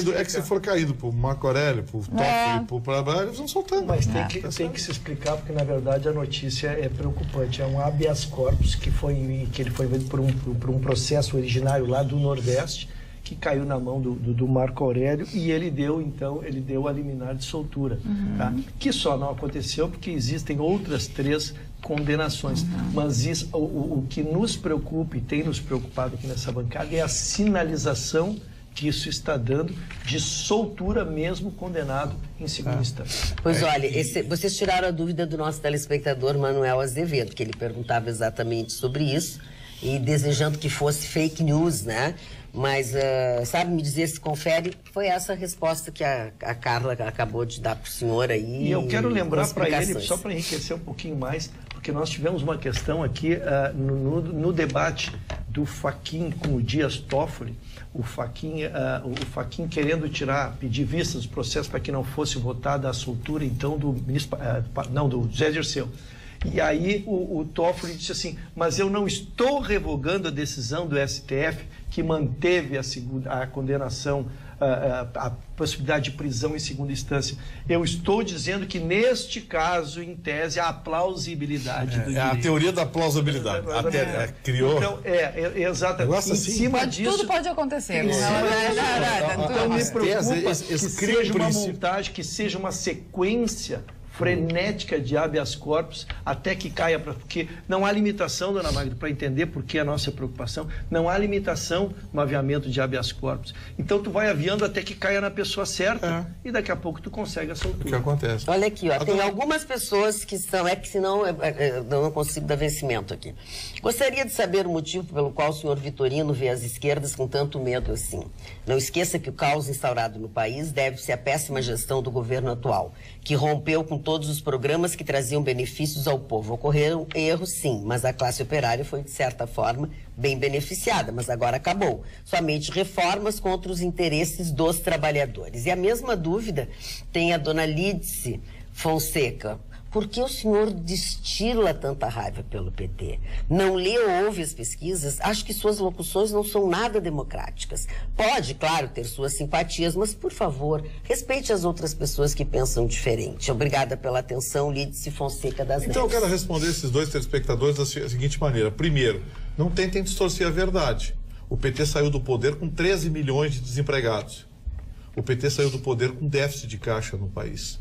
É que se for caído por Marco Aurélio, por Toffoli, por Braga, eles vão soltando.
Mas tem que se explicar, porque na verdade a notícia é preocupante. É um habeas corpus que ele foi feito por um processo originário lá do Nordeste, que caiu na mão do Marco Aurélio, e ele deu a liminar de soltura. Tá? Que só não aconteceu porque existem outras 3 condenações. Mas isso, o que nos preocupa e tem nos preocupado aqui nessa bancada é a sinalização que isso está dando de soltura mesmo condenado em segunda instância.
Pois olha, vocês tiraram a dúvida do nosso telespectador Manuel Azevedo, que ele perguntava exatamente sobre isso e desejando que fosse fake news, né? Mas, sabe me dizer se confere? Foi essa a resposta que a Carla acabou de dar para o senhor aí.
E eu quero lembrar para ele, só para enriquecer um pouquinho mais, porque nós tivemos uma questão aqui no debate do Fachin com o Dias Toffoli, o Fachin querendo pedir vistas do processo para que não fosse votada a soltura, então, do José Dirceu. E aí o Toffoli disse assim, mas eu não estou revogando a decisão do STF que manteve a condenação, a possibilidade de prisão em segunda instância. Eu estou dizendo que neste caso, em tese, há plausibilidade do direito.
A teoria da plausibilidade. Criou.
Então, exatamente. Em cima disso...
Tudo pode acontecer.
Então me preocupa que seja uma montagem, que seja uma sequência frenética de habeas corpus até que caia, porque não há limitação, dona Magda, para entender por que a nossa preocupação, não há limitação no aviamento de habeas corpus. Então tu vai aviando até que caia na pessoa certa e daqui a pouco tu consegue a soltura.
O que acontece?
Olha aqui, ó, tem algumas pessoas que são, senão eu não consigo dar vencimento aqui. Gostaria de saber o motivo pelo qual o senhor Vitorino vê as esquerdas com tanto medo assim. Não esqueça que o caos instaurado no país deve-se à péssima gestão do governo atual, que rompeu com todos os programas que traziam benefícios ao povo. Ocorreram erros, sim, mas a classe operária foi, de certa forma, bem beneficiada, mas agora acabou. Somente reformas contra os interesses dos trabalhadores. E a mesma dúvida tem a dona Lídice Fonseca. Por que o senhor destila tanta raiva pelo PT? Não lê ou ouve as pesquisas? Acho que suas locuções não são nada democráticas. Pode, claro, ter suas simpatias, mas, por favor, respeite as outras pessoas que pensam diferente. Obrigada pela atenção, Lídice Fonseca das Neves.
Então, eu quero responder esses dois telespectadores da seguinte maneira. Primeiro, não tentem distorcer a verdade. O PT saiu do poder com 13 milhões de desempregados. O PT saiu do poder com déficit de caixa no país.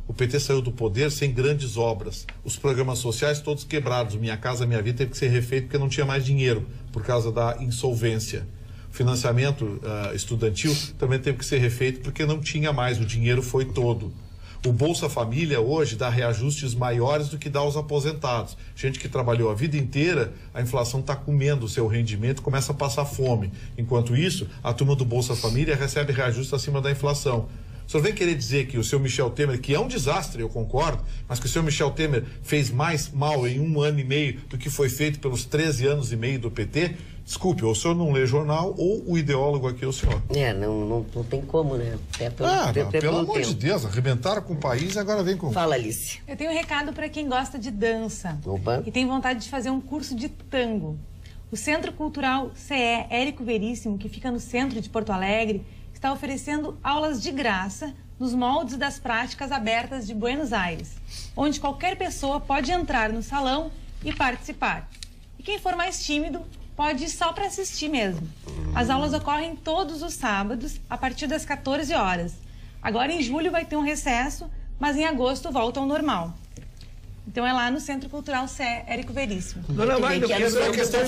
O PT saiu do poder sem grandes obras. Os programas sociais todos quebrados. Minha Casa Minha Vida teve que ser refeito porque não tinha mais dinheiro por causa da insolvência. O financiamento estudantil também teve que ser refeito porque não tinha mais. O dinheiro foi todo. O Bolsa Família hoje dá reajustes maiores do que dá aos aposentados. Gente que trabalhou a vida inteira, a inflação está comendo o seu rendimento, começa a passar fome. Enquanto isso, a turma do Bolsa Família recebe reajustes acima da inflação. O senhor vem querer dizer que o seu Michel Temer, que é um desastre, eu concordo, mas que o seu Michel Temer fez mais mal em 1 ano e meio do que foi feito pelos 13 anos e meio do PT? Desculpe, ou o senhor não lê jornal, ou o ideólogo aqui é o senhor.
Não tem como, né?
Pelo amor de Deus, arrebentaram com o país e agora vem com...
Fala, Alice.
Eu tenho um recado para quem gosta de dança.
Opa.
E tem vontade de fazer um curso de tango. O Centro Cultural CE Érico Veríssimo, que fica no centro de Porto Alegre, está oferecendo aulas de graça nos moldes das práticas abertas de Buenos Aires, onde qualquer pessoa pode entrar no salão e participar. E quem for mais tímido pode ir só para assistir mesmo. As aulas ocorrem todos os sábados, a partir das 14 horas. Agora em julho vai ter um recesso, mas em agosto volta ao normal. Então é lá no Centro Cultural CE Érico Veríssimo.
Dona Magda, será que estão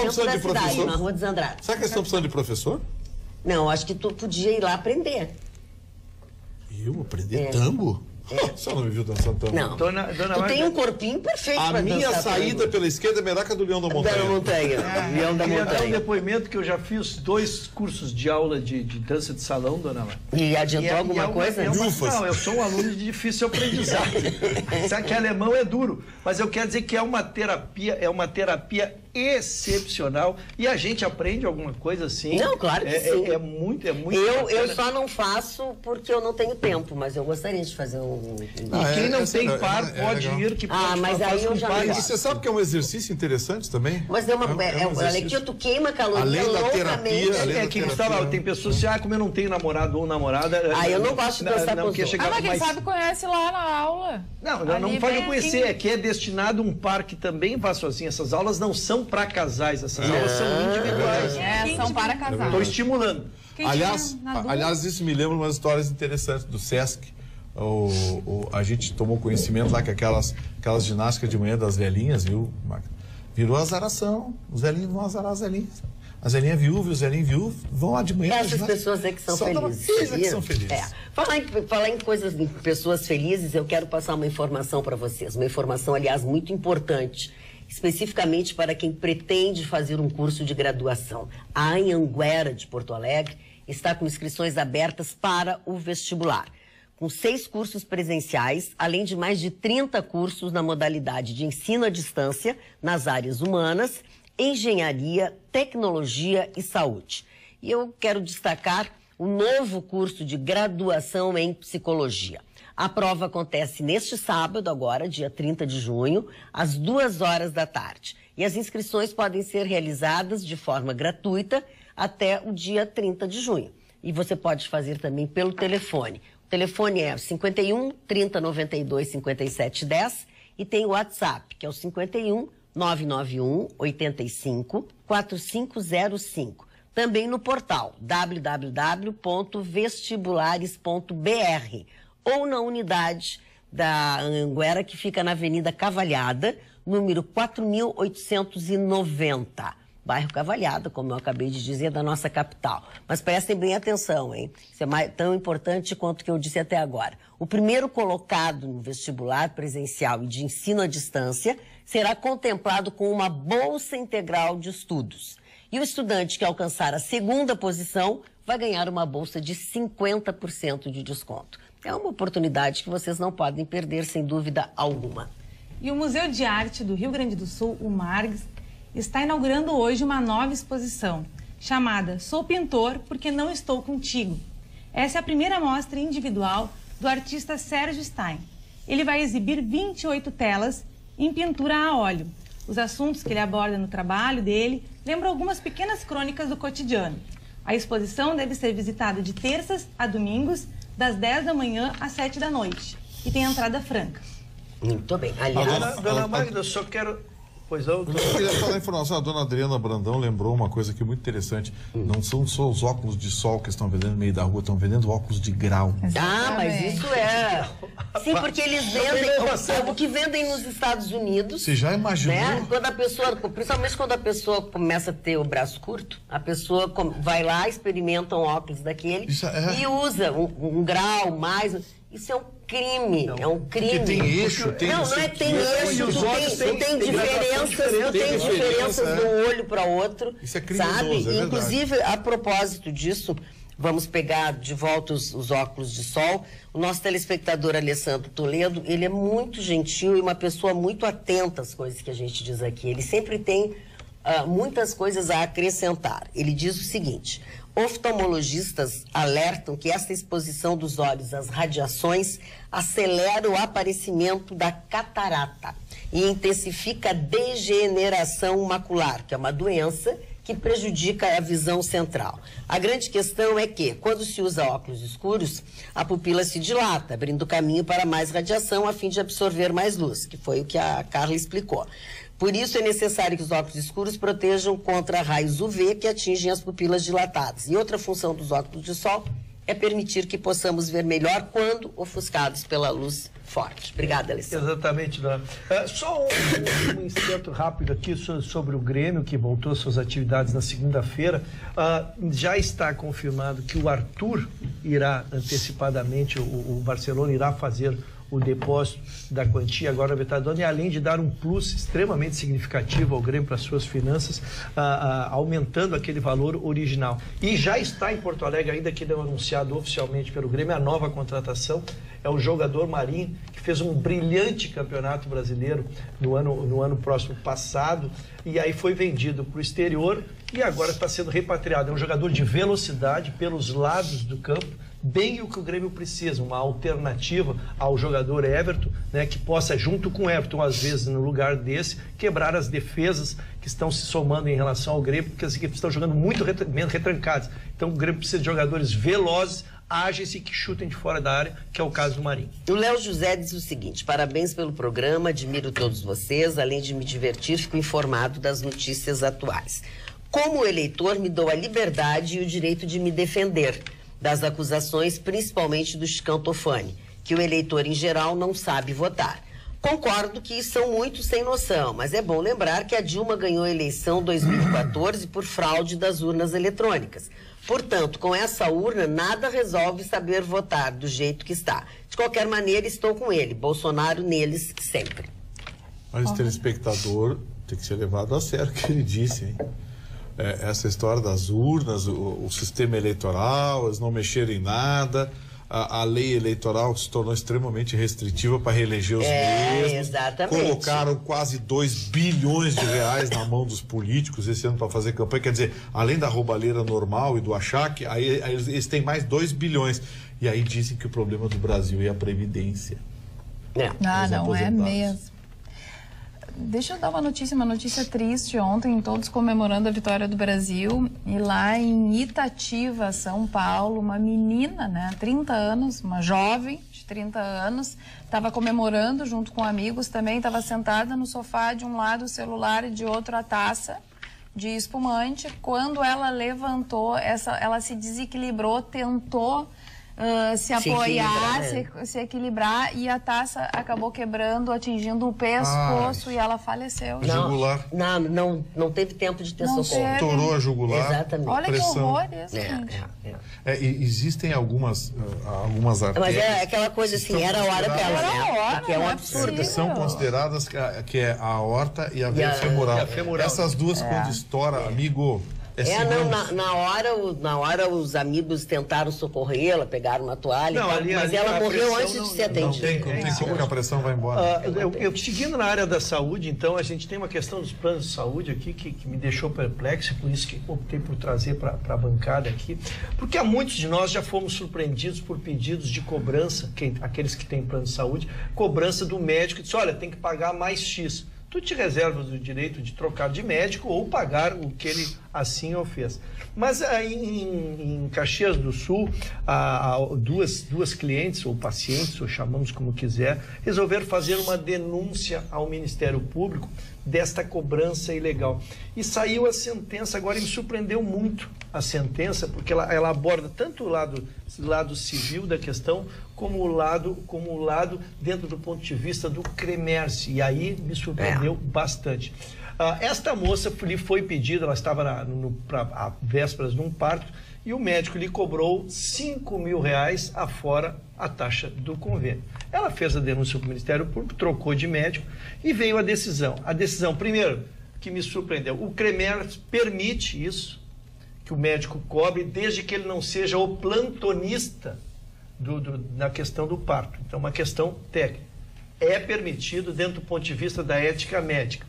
precisando de professor?
Na Rua dos Andrades.
Será que estão precisando de professor?
Não, acho que tu podia ir lá aprender.
Eu aprender tango? Você não me viu dançando tango?
Não.
Dona
tu tem um corpinho perfeito
a
pra
minha
dançar
saída
tango.
pela esquerda é melhor que a do Leão da Montanha.
Leão da
Queria dar um
Montanha.
depoimento que eu já fiz 2 cursos de aula de dança de salão, dona Magda.
E adiantou alguma coisa?
Não, eu sou um aluno de difícil aprendizado. Sabe que alemão é duro, mas eu quero dizer que é uma terapia excepcional e a gente aprende alguma coisa assim.
Não, claro que sim.
É muito
eu só não faço porque eu não tenho tempo, mas eu gostaria de fazer um...
E quem não tem par pode ir, que pode
mas aí eu já não
E
gosto.
você sabe que é um exercício interessante também?
Mas olha aqui, tu queima caloria
Além da
loucamente.
terapia,
que estava, tem pessoas que como eu não tenho namorado ou namorada...
eu não gosto de dançar com os outros.
Mas quem sabe conhece lá na aula.
Não pode conhecer, é que é destinado um par que também vá sozinho. Essas aulas não são para casais, essas aulas são individuais.
São para casais.
Estou estimulando.
Aliás, isso me lembra umas histórias interessantes do Sesc. A gente tomou conhecimento lá que aquelas ginásticas de manhã das velhinhas, viu, Magda? Virou azaração. Os velhinhos vão azarar as velhinhas. As velhinhas viúvas e os velhinhos viúvos vão lá de manhã.
Essas pessoas é que são felizes.
Que são felizes.
Falar em coisas, em pessoas felizes, eu quero passar uma informação para vocês. Uma informação, aliás, muito importante. Especificamente para quem pretende fazer um curso de graduação. A Anhanguera de Porto Alegre está com inscrições abertas para o vestibular, com 6 cursos presenciais, além de mais de 30 cursos na modalidade de ensino à distância, nas áreas humanas, engenharia, tecnologia e saúde. E eu quero destacar o novo curso de graduação em psicologia. A prova acontece neste sábado, agora, dia 30 de junho, às 2h da tarde. E as inscrições podem ser realizadas de forma gratuita até o dia 30 de junho. E você pode fazer também pelo telefone. O telefone é 51 30 92 57 10 e tem o WhatsApp, que é o 51 991 85 4505. Também no portal www.vestibulares.br ou na unidade da Anhanguera, que fica na Avenida Cavalhada, número 4890. Bairro Cavalhada, como eu acabei de dizer, da nossa capital. Mas prestem bem atenção, hein? Isso é tão importante quanto o que eu disse até agora. O primeiro colocado no vestibular presencial e de ensino à distância será contemplado com uma bolsa integral de estudos. E o estudante que alcançar a segunda posição vai ganhar uma bolsa de 50% de desconto. É uma oportunidade que vocês não podem perder, sem dúvida alguma.
E o Museu de Arte do Rio Grande do Sul, o MARGS, está inaugurando hoje uma nova exposição, chamada Sou Pintor Porque Não Estou Contigo. Essa é a primeira mostra individual do artista Sérgio Stein. Ele vai exibir 28 telas em pintura a óleo. Os assuntos que ele aborda no trabalho dele lembram algumas pequenas crônicas do cotidiano. A exposição deve ser visitada de terças a domingos, das 10 da manhã às 7 da noite. E tem entrada franca.
Muito bem. Aliás,
Dona Magda, eu só quero... Pois não,
eu queria falar a informação. A dona Adriana Brandão lembrou uma coisa aqui muito interessante. Não são só os óculos de sol que estão vendendo no meio da rua, estão vendendo óculos de grau.
Ah, mas isso é... Sim, porque eles vendem o que vendem nos Estados Unidos.
Você já imaginou?
Né? Quando a pessoa, principalmente quando a pessoa começa a ter o braço curto, a pessoa vai lá, experimenta um óculos daquele e usa um grau mais... Isso é um crime, é um crime.
Porque tem eixo, tem...
Não é tem eixo, tu tem diferenças de um olho para outro.
Isso é criminoso,
sabe?
É verdade.
Inclusive, a propósito disso, vamos pegar de volta os óculos de sol. O nosso telespectador Alessandro Toledo, ele é muito gentil e uma pessoa muito atenta às coisas que a gente diz aqui. Ele sempre tem muitas coisas a acrescentar. Ele diz o seguinte: oftalmologistas alertam que essa exposição dos olhos às radiações acelera o aparecimento da catarata e intensifica a degeneração macular, que é uma doença que prejudica a visão central. A grande questão é que, quando se usa óculos escuros, a pupila se dilata, abrindo caminho para mais radiação a fim de absorver mais luz, que foi o que a Carla explicou. Por isso é necessário que os óculos escuros protejam contra raios UV que atingem as pupilas dilatadas. E outra função dos óculos de sol é permitir que possamos ver melhor quando ofuscados pela luz forte. Obrigada, Alessandra.
Exatamente, dona. Só um instante rápido aqui sobre o Grêmio, que voltou às suas atividades na segunda-feira. Já está confirmado que o Arthur irá antecipadamente, o Barcelona irá fazer o depósito da quantia agora Betadona, e além de dar um plus extremamente significativo ao Grêmio para as suas finanças, aumentando aquele valor original. E já está em Porto Alegre, ainda que não anunciado oficialmente pelo Grêmio, a nova contratação é o jogador Marinho, que fez um brilhante campeonato brasileiro no ano próximo passado, e aí foi vendido para o exterior e agora está sendo repatriado. É um jogador de velocidade pelos lados do campo, bem o que o Grêmio precisa, uma alternativa ao jogador Everton, né, que possa, junto com o Everton, às vezes, no lugar desse, quebrar as defesas que estão se somando em relação ao Grêmio, porque as equipes estão jogando muito retrancadas. Então o Grêmio precisa de jogadores velozes, ágeis e que chutem de fora da área, que é o caso do Marinho.
O Léo José diz o seguinte: parabéns pelo programa, admiro todos vocês, além de me divertir, fico informado das notícias atuais. Como eleitor, me dou a liberdade e o direito de me defender das acusações, principalmente do Chicão Tofani, que o eleitor em geral não sabe votar. Concordo que são muitos sem noção, mas é bom lembrar que a Dilma ganhou a eleição 2014 por fraude das urnas eletrônicas. Portanto, com essa urna, nada resolve saber votar do jeito que está. De qualquer maneira, estou com ele. Bolsonaro neles sempre.
Mas o telespectador tem que ser levado a sério o que ele disse, hein? Essa história das urnas, o sistema eleitoral, eles não mexeram em nada, a lei eleitoral se tornou extremamente restritiva para reeleger os mesmos.
Exatamente.
Colocaram quase 2 bilhões de reais na mão dos políticos esse ano para fazer campanha. Quer dizer, além da roubalheira normal e do achaque, aí eles têm mais 2 bilhões. E aí dizem que o problema do Brasil é a Previdência.
Não é mesmo. Deixa eu dar uma notícia triste. Ontem, todos comemorando a vitória do Brasil. E lá em Itatiba, São Paulo, uma menina, né, 30 anos, uma jovem de 30 anos, estava comemorando junto com amigos também, estava sentada no sofá, de um lado o celular e de outro a taça de espumante. Quando ela levantou, ela se desequilibrou, tentou se apoiar, se equilibrar, e a taça acabou quebrando, atingindo o pescoço, e ela faleceu.
Jugular.
Não teve tempo de ter socorro.
Estourou a jugular.
Exatamente.
Olha
pressão.
que horror isso, gente.
Existem algumas artérias.
Mas é aquela coisa assim, era a hora dela, né? Que é um absurdo.
São consideradas que é a aorta e a veia femoral. Essas duas, quando estoura, amigo,
Na hora os amigos tentaram socorrê-la, pegaram uma toalha, mas ela morreu antes de ser atendida.
Não tem como que a pressão vai embora.
Seguindo na área da saúde, então, a gente tem uma questão dos planos de saúde aqui que me deixou perplexo, por isso que optei por trazer para a bancada aqui, porque há muitos de nós já fomos surpreendidos por pedidos de cobrança, aqueles que têm plano de saúde, cobrança do médico, que diz, olha, tem que pagar mais X. Tu te reservas o direito de trocar de médico ou pagar o que ele assim o fez. Mas em Caxias do Sul, duas clientes ou pacientes, ou chamamos como quiser, resolveram fazer uma denúncia ao Ministério Público desta cobrança ilegal. E saiu a sentença, agora me surpreendeu muito a sentença, porque ela aborda tanto o lado civil da questão, como o lado dentro do ponto de vista do CREMERSE, e aí me surpreendeu bastante. Esta moça lhe foi pedida, ela estava a vésperas de um parto, e o médico lhe cobrou R$5.000 afora a taxa do convênio. Ela fez a denúncia para o Ministério Público, trocou de médico e veio a decisão. A decisão, primeiro, que me surpreendeu, o CREMERSE permite isso, que o médico cobre, desde que ele não seja o plantonista na questão do parto. Então, uma questão técnica. É permitido dentro do ponto de vista da ética médica.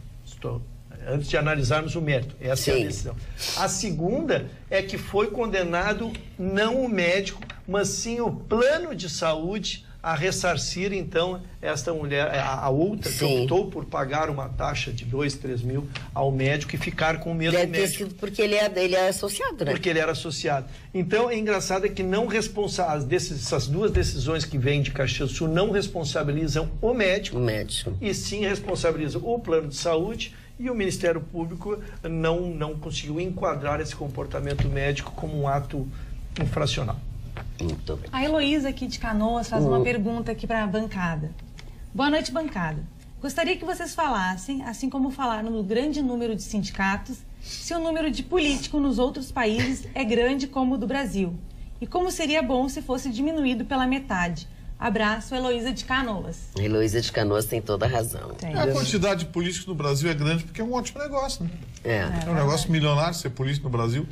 Antes de analisarmos o mérito, essa é a decisão. A segunda é que foi condenado não o médico, mas sim o plano de saúde a ressarcir, então, esta mulher, a outra, que optou por pagar uma taxa de 2, 3 mil ao médico e ficar com o mesmo médico. Deve ter sido
porque ele é associado, né?
Porque ele era associado. Então, é engraçado que essas duas decisões que vêm de Caxias do Sul não responsabilizam o médico, e sim responsabilizam o plano de saúde, e o Ministério Público não conseguiu enquadrar esse comportamento médico como um ato infracional.
Muito bem. A Heloísa aqui de Canoas faz uma pergunta aqui para a bancada. Boa noite, bancada. Gostaria que vocês falassem, assim como falaram no grande número de sindicatos, se o número de políticos nos outros países é grande como o do Brasil. E como seria bom se fosse diminuído pela metade. Abraço, Heloísa de Canoas.
Heloísa de Canoas tem toda a razão.
A quantidade de políticos no Brasil é grande porque é um ótimo negócio, né? É um negócio milionário ser político no Brasil.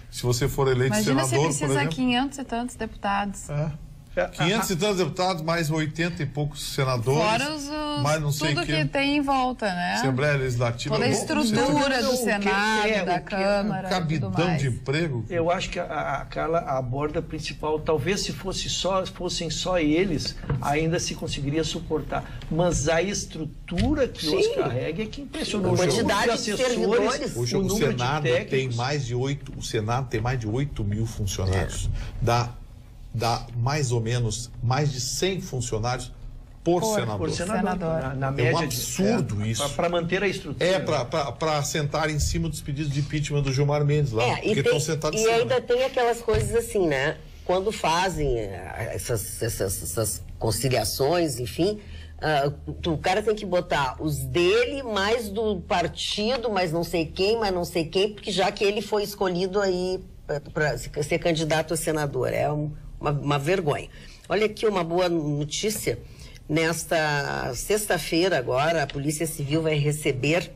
Se você for eleito senador, por exemplo...
Imagina se precisa 500 e tantos deputados.
500 e tantos deputados, mais 80 e poucos senadores.
Fora
mais não sei
tudo que tem em volta, né?
Assembleia Legislativa.
Toda a estrutura do Senado, da Câmara.
Cabidão de emprego.
Eu acho que a Carla aborda principal. Talvez se fossem só eles, ainda se conseguiria suportar. Mas a estrutura que os carrega é que impressionou.
A quantidade de assessores,
o Senado tem mais de 8 mil funcionários. Dá mais ou menos mais de 100 funcionários por senador.
Na média,
é um absurdo isso.
Para manter a estrutura.
Para sentar em cima dos pedidos de impeachment do Gilmar Mendes lá. Porque estão sentados em cima.
E ainda tem aquelas coisas assim, né? Quando fazem essas conciliações, enfim, o cara tem que botar os dele, mais do partido, mais não sei quem, porque já que ele foi escolhido aí para ser candidato a senador. É uma vergonha. Olha aqui uma boa notícia. Nesta sexta-feira agora, a Polícia Civil vai receber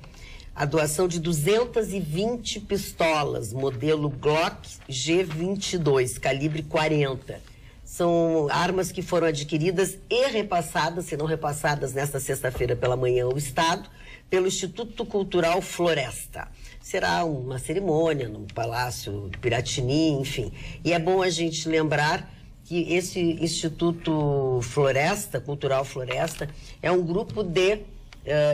a doação de 220 pistolas, modelo Glock G22, calibre 40. São armas que foram adquiridas e repassadas, se não repassadas nesta sexta-feira pela manhã ao Estado, pelo Instituto Cultural Floresta. Será uma cerimônia no Palácio Piratini, enfim. E é bom a gente lembrar que esse Instituto Cultural Floresta, é um grupo de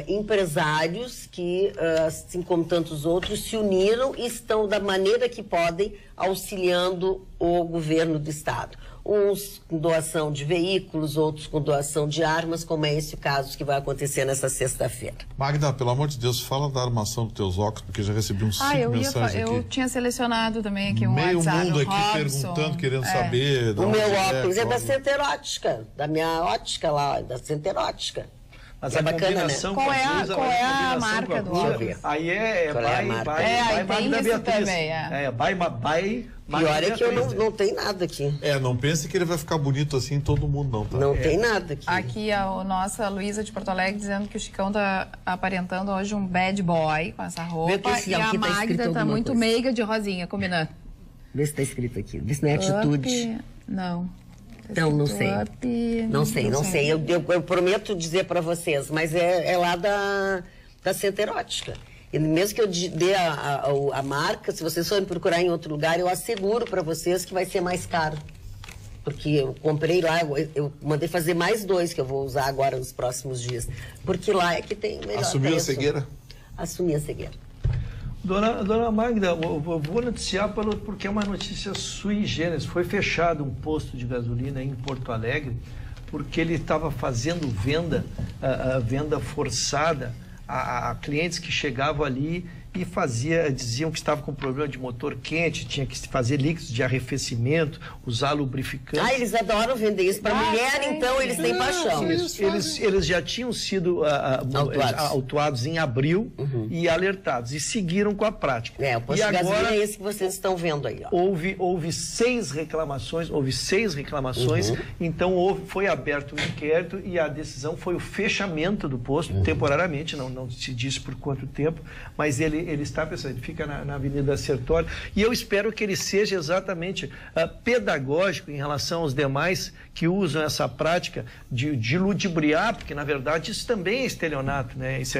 empresários que, assim como tantos outros, se uniram e estão, da maneira que podem, auxiliando o governo do Estado. Uns com doação de veículos, outros com doação de armas, como é esse caso que vai acontecer nessa sexta-feira.
Magda, pelo amor de Deus, fala da armação dos teus óculos, porque já recebi uns 5 mensagens aqui.
Eu tinha selecionado também aqui um WhatsApp.
Meio mundo aqui perguntando, querendo saber.
O meu óculos é da Center Ótica, da minha ótica lá, da Center Ótica.
Mas é bacana, né?
Qual é a marca do óculos?
Aí é Magda Beatriz.
Também,
By
Pior é que eu não tem nada aqui.
Não pense que ele vai ficar bonito assim todo mundo, não, tá?
Não tem nada aqui.
Aqui a nossa Luísa de Porto Alegre dizendo que o Chicão tá aparentando hoje um bad boy com essa roupa. E a Magda tá muito meiga de rosinha, combinando.
Vê se tá escrito aqui. Vê se não é atitude.
Não.
Então, não sei. Não sei. Eu prometo dizer para vocês, mas é lá da Centro Erótica. E mesmo que eu dê a marca, se vocês forem procurar em outro lugar, eu asseguro para vocês que vai ser mais caro. Porque eu comprei lá, eu mandei fazer mais 2 que eu vou usar agora nos próximos dias. Porque lá é que tem melhor
Assumiu
preço.
a cegueira?
Assumi a cegueira.
Dona Magda, eu vou noticiar porque é uma notícia sui generis. Foi fechado um posto de gasolina em Porto Alegre porque ele estava fazendo venda forçada a clientes que chegavam ali e diziam que estava com problema de motor quente, tinha que fazer líquidos de arrefecimento, usar lubrificante.
Eles adoram vender isso para mulher, então eles têm paixão.
Eles já tinham sido autuados em abril e alertados, e seguiram com a prática.
O posto de gasolina é esse que vocês estão vendo aí. Ó.
Houve 6 reclamações, então foi aberto um inquérito e a decisão foi o fechamento do posto, temporariamente, não se disse por quanto tempo, mas ele está pensando, ele fica na Avenida Sertório, e eu espero que ele seja exatamente pedagógico em relação aos demais que usam essa prática de ludibriar, porque na verdade isso também é estelionato, né? Isso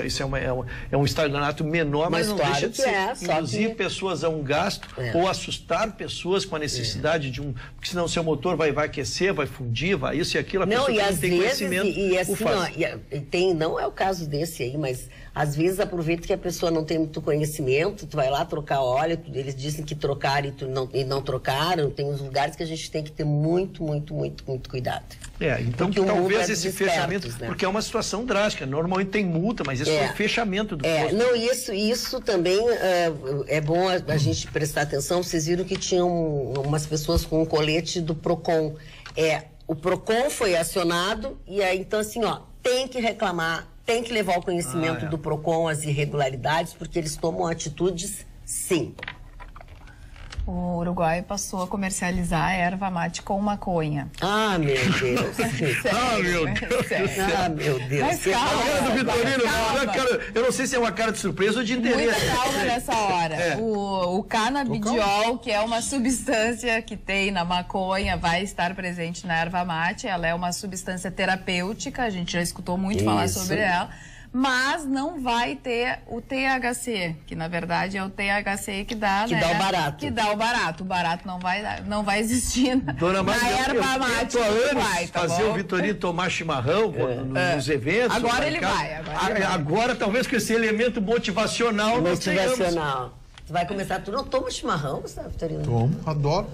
é um estelionato menor, mas não deixa de ser induzir pessoas a um gasto ou assustar pessoas com a necessidade de porque senão seu motor vai aquecer, vai fundir, vai isso e aquilo, a pessoa não tem conhecimento.
E assim, não é o caso desse aí, mas às vezes aproveita que a pessoa não tem muito conhecimento, tu vai lá trocar óleo, eles dizem que trocaram e não trocaram, tem uns lugares que a gente tem que ter muito cuidado.
Então talvez esse fechamento, né? Porque é uma situação drástica, normalmente tem multa, mas isso é o fechamento do posto.
Não, isso também é bom a gente prestar atenção. Vocês viram que tinham umas pessoas com um colete do PROCON. O PROCON foi acionado e aí, então assim, tem que reclamar, tem que levar ao conhecimento do PROCON as irregularidades, porque eles tomam atitudes, sim.
O Uruguai passou a comercializar a erva mate com maconha.
Meu Deus. Meu Deus.
Mas calma,
Vitorino, eu não sei se é uma cara de surpresa ou de interesse.
Muita calma nessa hora. O canabidiol, que é uma substância que tem na maconha, vai estar presente na erva mate. Ela é uma substância terapêutica, a gente já escutou muito falar sobre ela. Mas não vai ter o THC, que na verdade é o THC que dá,
dá o barato.
Que dá o barato. O barato não vai existir
Dona Magda,
na erva mate.
Fazer o Vitorino tomar chimarrão nos eventos.
Agora ele vai.
Agora talvez com esse elemento motivacional.
Tu vai começar, tu não toma chimarrão, sabe, Vitorino?
Tomo, adoro.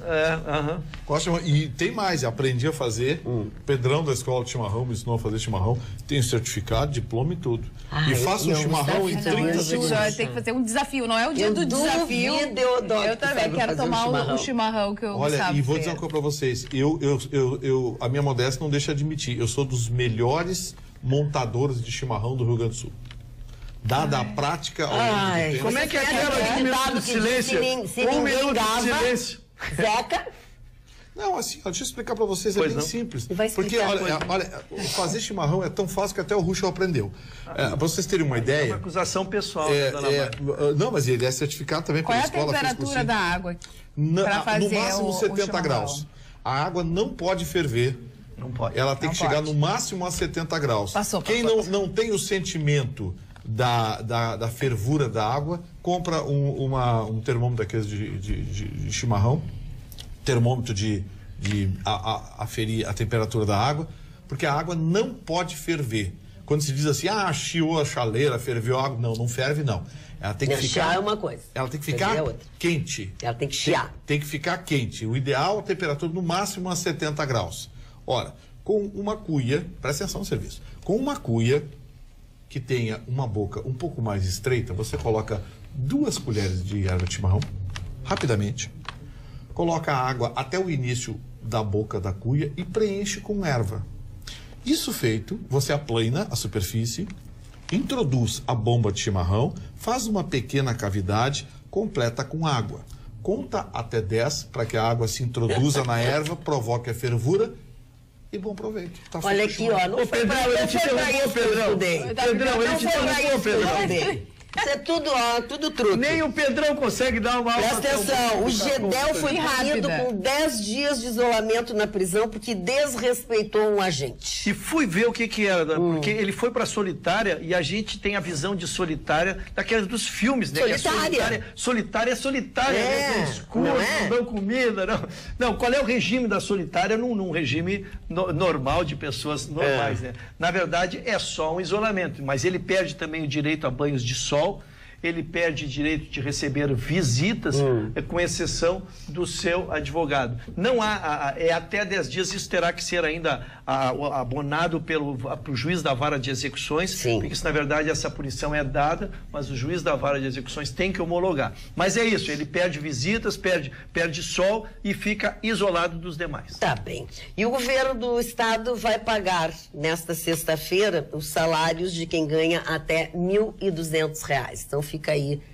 Gosto de... E tem mais, aprendi a fazer. Pedrão da escola de chimarrão me ensinou a fazer chimarrão. Tenho certificado, diploma e tudo. E faço um chimarrão em 30 segundos.
Tem que fazer um desafio, não é o dia do desafio. Eu também quero tomar o chimarrão que eu
Olha, e vou dizer uma coisa pra vocês. A minha modéstia não deixa de admitir. Eu sou dos melhores montadores de chimarrão do Rio Grande do Sul. Dada a prática...
como é que é aquela de minuto de silêncio? Um minuto de silêncio.
Zeca?
Não, assim, deixa eu explicar pra vocês, é bem simples.
Porque,
olha, fazer chimarrão é tão fácil que até o Ruschel aprendeu. Pra vocês terem uma ideia...
É uma acusação pessoal,
não, mas ele é certificado também pela escola.
Qual é a temperatura da água
para fazer no máximo 70 graus. A água não pode ferver.
Não pode.
Ela tem que chegar no máximo a 70 graus. Quem não tem o sentimento da fervura da água, compra um termômetro daqueles de chimarrão, termômetro de aferir a temperatura da água, porque a água não pode ferver. Quando se diz assim, chiou a chaleira, ferveu a água, não ferve não. Ela tem que ficar...
Chiar é uma coisa.
Ela tem que ficar quente.
Ela tem que chiar.
Tem que ficar quente. O ideal, a temperatura no máximo a 70 graus. Ora, com uma cuia, presta atenção no serviço, com uma cuia que tenha uma boca um pouco mais estreita, você coloca 2 colheres de erva de chimarrão, rapidamente, coloca a água até o início da boca da cuia e preenche com erva. Isso feito, você aplana a superfície, introduz a bomba de chimarrão, faz uma pequena cavidade, completa com água. conta até 10 para que a água se introduza na erva, provoque a fervura e bom proveito.
Tá. Olha aqui, ó. Não foi pra isso que eu estudei.
Pedrão, ele te interrompeu, Pedrão.
Isso é tudo, ó, tudo truque.
Nem o Pedrão consegue dar uma aula.
Presta atenção, o Gedel foi punido com 10 dias de isolamento na prisão porque desrespeitou um agente.
E fui ver o que era, porque ele foi pra Solitária e a gente tem a visão de Solitária daquelas dos filmes, né? Solitária é solitária, né? Escuro, não dão comida, não. Não, qual é o regime da Solitária num regime normal de pessoas normais, né? Na verdade, é só um isolamento, mas ele perde também o direito a banhos de sol. Ele perde direito de receber visitas, com exceção do seu advogado. Não há, é até 10 dias, isso terá que ser ainda abonado pelo juiz da vara de execuções,
Sim.
porque isso, na verdade, essa punição é dada, mas o juiz da vara de execuções tem que homologar. Mas é isso, ele perde visitas, perde sol e fica isolado dos demais.
Tá bem. E o governo do estado vai pagar, nesta sexta-feira, os salários de quem ganha até R$ 1.200. Então,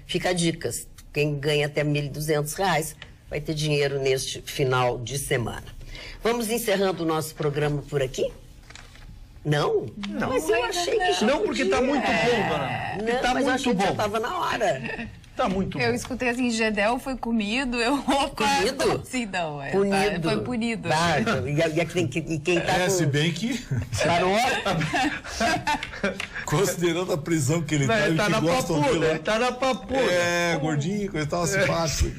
fica dicas. Quem ganha até R$ 1.200 vai ter dinheiro neste final de semana. Vamos encerrando o nosso programa por aqui? Não?
Não.
Mas eu achei que já
não, porque
podia.
tá muito bom, dona.
Não,
tá
mas
muito
eu achei
bom.
que já tava na hora.
Tá muito bom.
Eu escutei assim, Gedel foi comido,
Comido?
Sim, não.
Punido.
Foi punido.
Tá, e quem tá
se bem que...
Parou?
Considerando a prisão que ele
Não,
tá,
ele tá na papuda,
ele
tá na papuda.
Gordinho, coisa tal, simpático,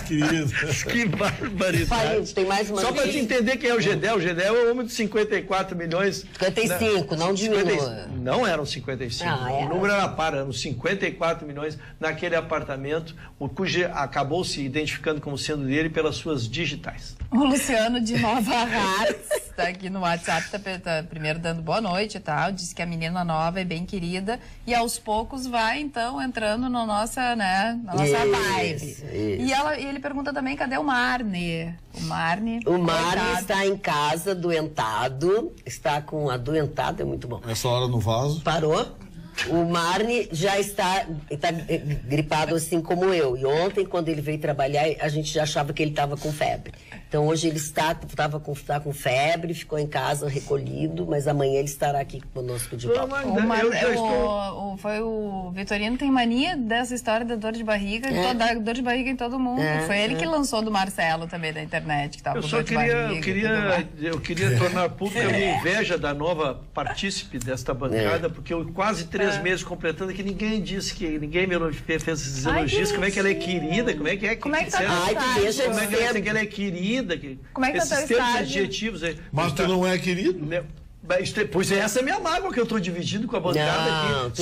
querido.
Que barbaridade.
Fala, tem mais uma
Só para te entender quem é o Gedel. O Gedel é o homem de 54 milhões.
55, não diminua.
Não eram 55. O número era par, eram 54 milhões naquele apartamento, cujo acabou se identificando como sendo dele pelas suas digitais.
O Luciano de Nova Hartz está aqui no WhatsApp, tá primeiro dando boa noite e tal, disse que a menina nova é bem querida e aos poucos vai então entrando na nossa, né, na nossa vibe.
Isso.
E ele pergunta também, cadê o Marne? O Marne
está em casa, adoentado, está com adoentado, é muito bom.
Essa hora no vaso.
Parou? O Marne já está gripado assim como eu. E ontem, quando ele veio trabalhar, a gente já achava que ele estava com febre. Então, hoje ele está com febre, ficou em casa recolhido, mas amanhã ele estará aqui conosco de volta.
Foi o Vitorino tem mania dessa história da dor de barriga, da dor de barriga em todo mundo. Foi ele que lançou do Marcelo também da internet, que tava com dor de barriga.
Eu queria tornar pública a minha inveja da nova partícipe desta bancada, porque eu quase 3 meses completando que ninguém disse que ninguém me fez esses elogios. Como é que ela é querida? Como é que
tá?
Que ela é querida?
Como é que tá
esses termos adjetivos aí.
Mas tu não é querido?
Pois essa é a minha mágoa que eu estou dividindo com a bancada aqui.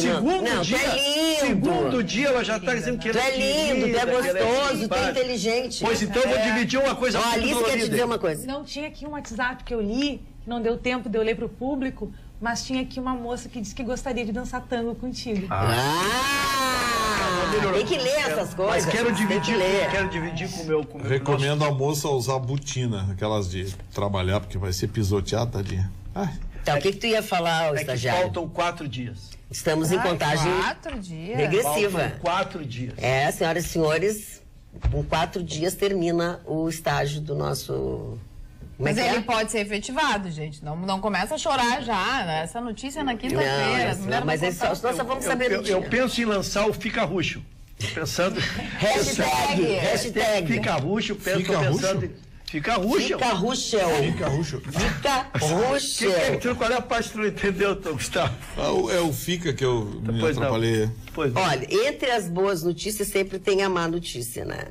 Segundo dia ela já está dizendo que ela é
lindo, tu é gostoso, tu é inteligente.
Pois então eu vou dividir uma coisa.
A Alice quer te dizer uma coisa.
Não, tinha aqui um WhatsApp que eu li, não deu tempo de eu ler para o público, mas tinha aqui uma moça que disse que gostaria de dançar tango contigo.
Tem que ler essas coisas.
Mas quero dividir com o meu...
Recomendo a moça usar botina, aquelas de trabalhar, porque vai ser pisoteada, tadinha.
Tá, o que tu ia falar, estagiário?
Que faltam 4 dias.
Estamos em contagem
4 dias?
regressiva.
Faltam 4 dias.
Senhoras e senhores, com 4 dias termina o estágio do nosso...
Mas ele pode ser efetivado, gente. Não começa a chorar já, né? Essa notícia na quinta-feira.
Mas nós só vamos saber o dia.
Eu penso em lançar o Fica Ruxo. Pensando...
Hashtag.
Fica Ruxo. Pensando... Fica Ruxo.
Fica Ruxo.
Qual é a parte que tu não entendeu, Gustavo?
É o Fica que eu me atrapalhei.
Olha, entre as boas notícias sempre tem a má notícia, né?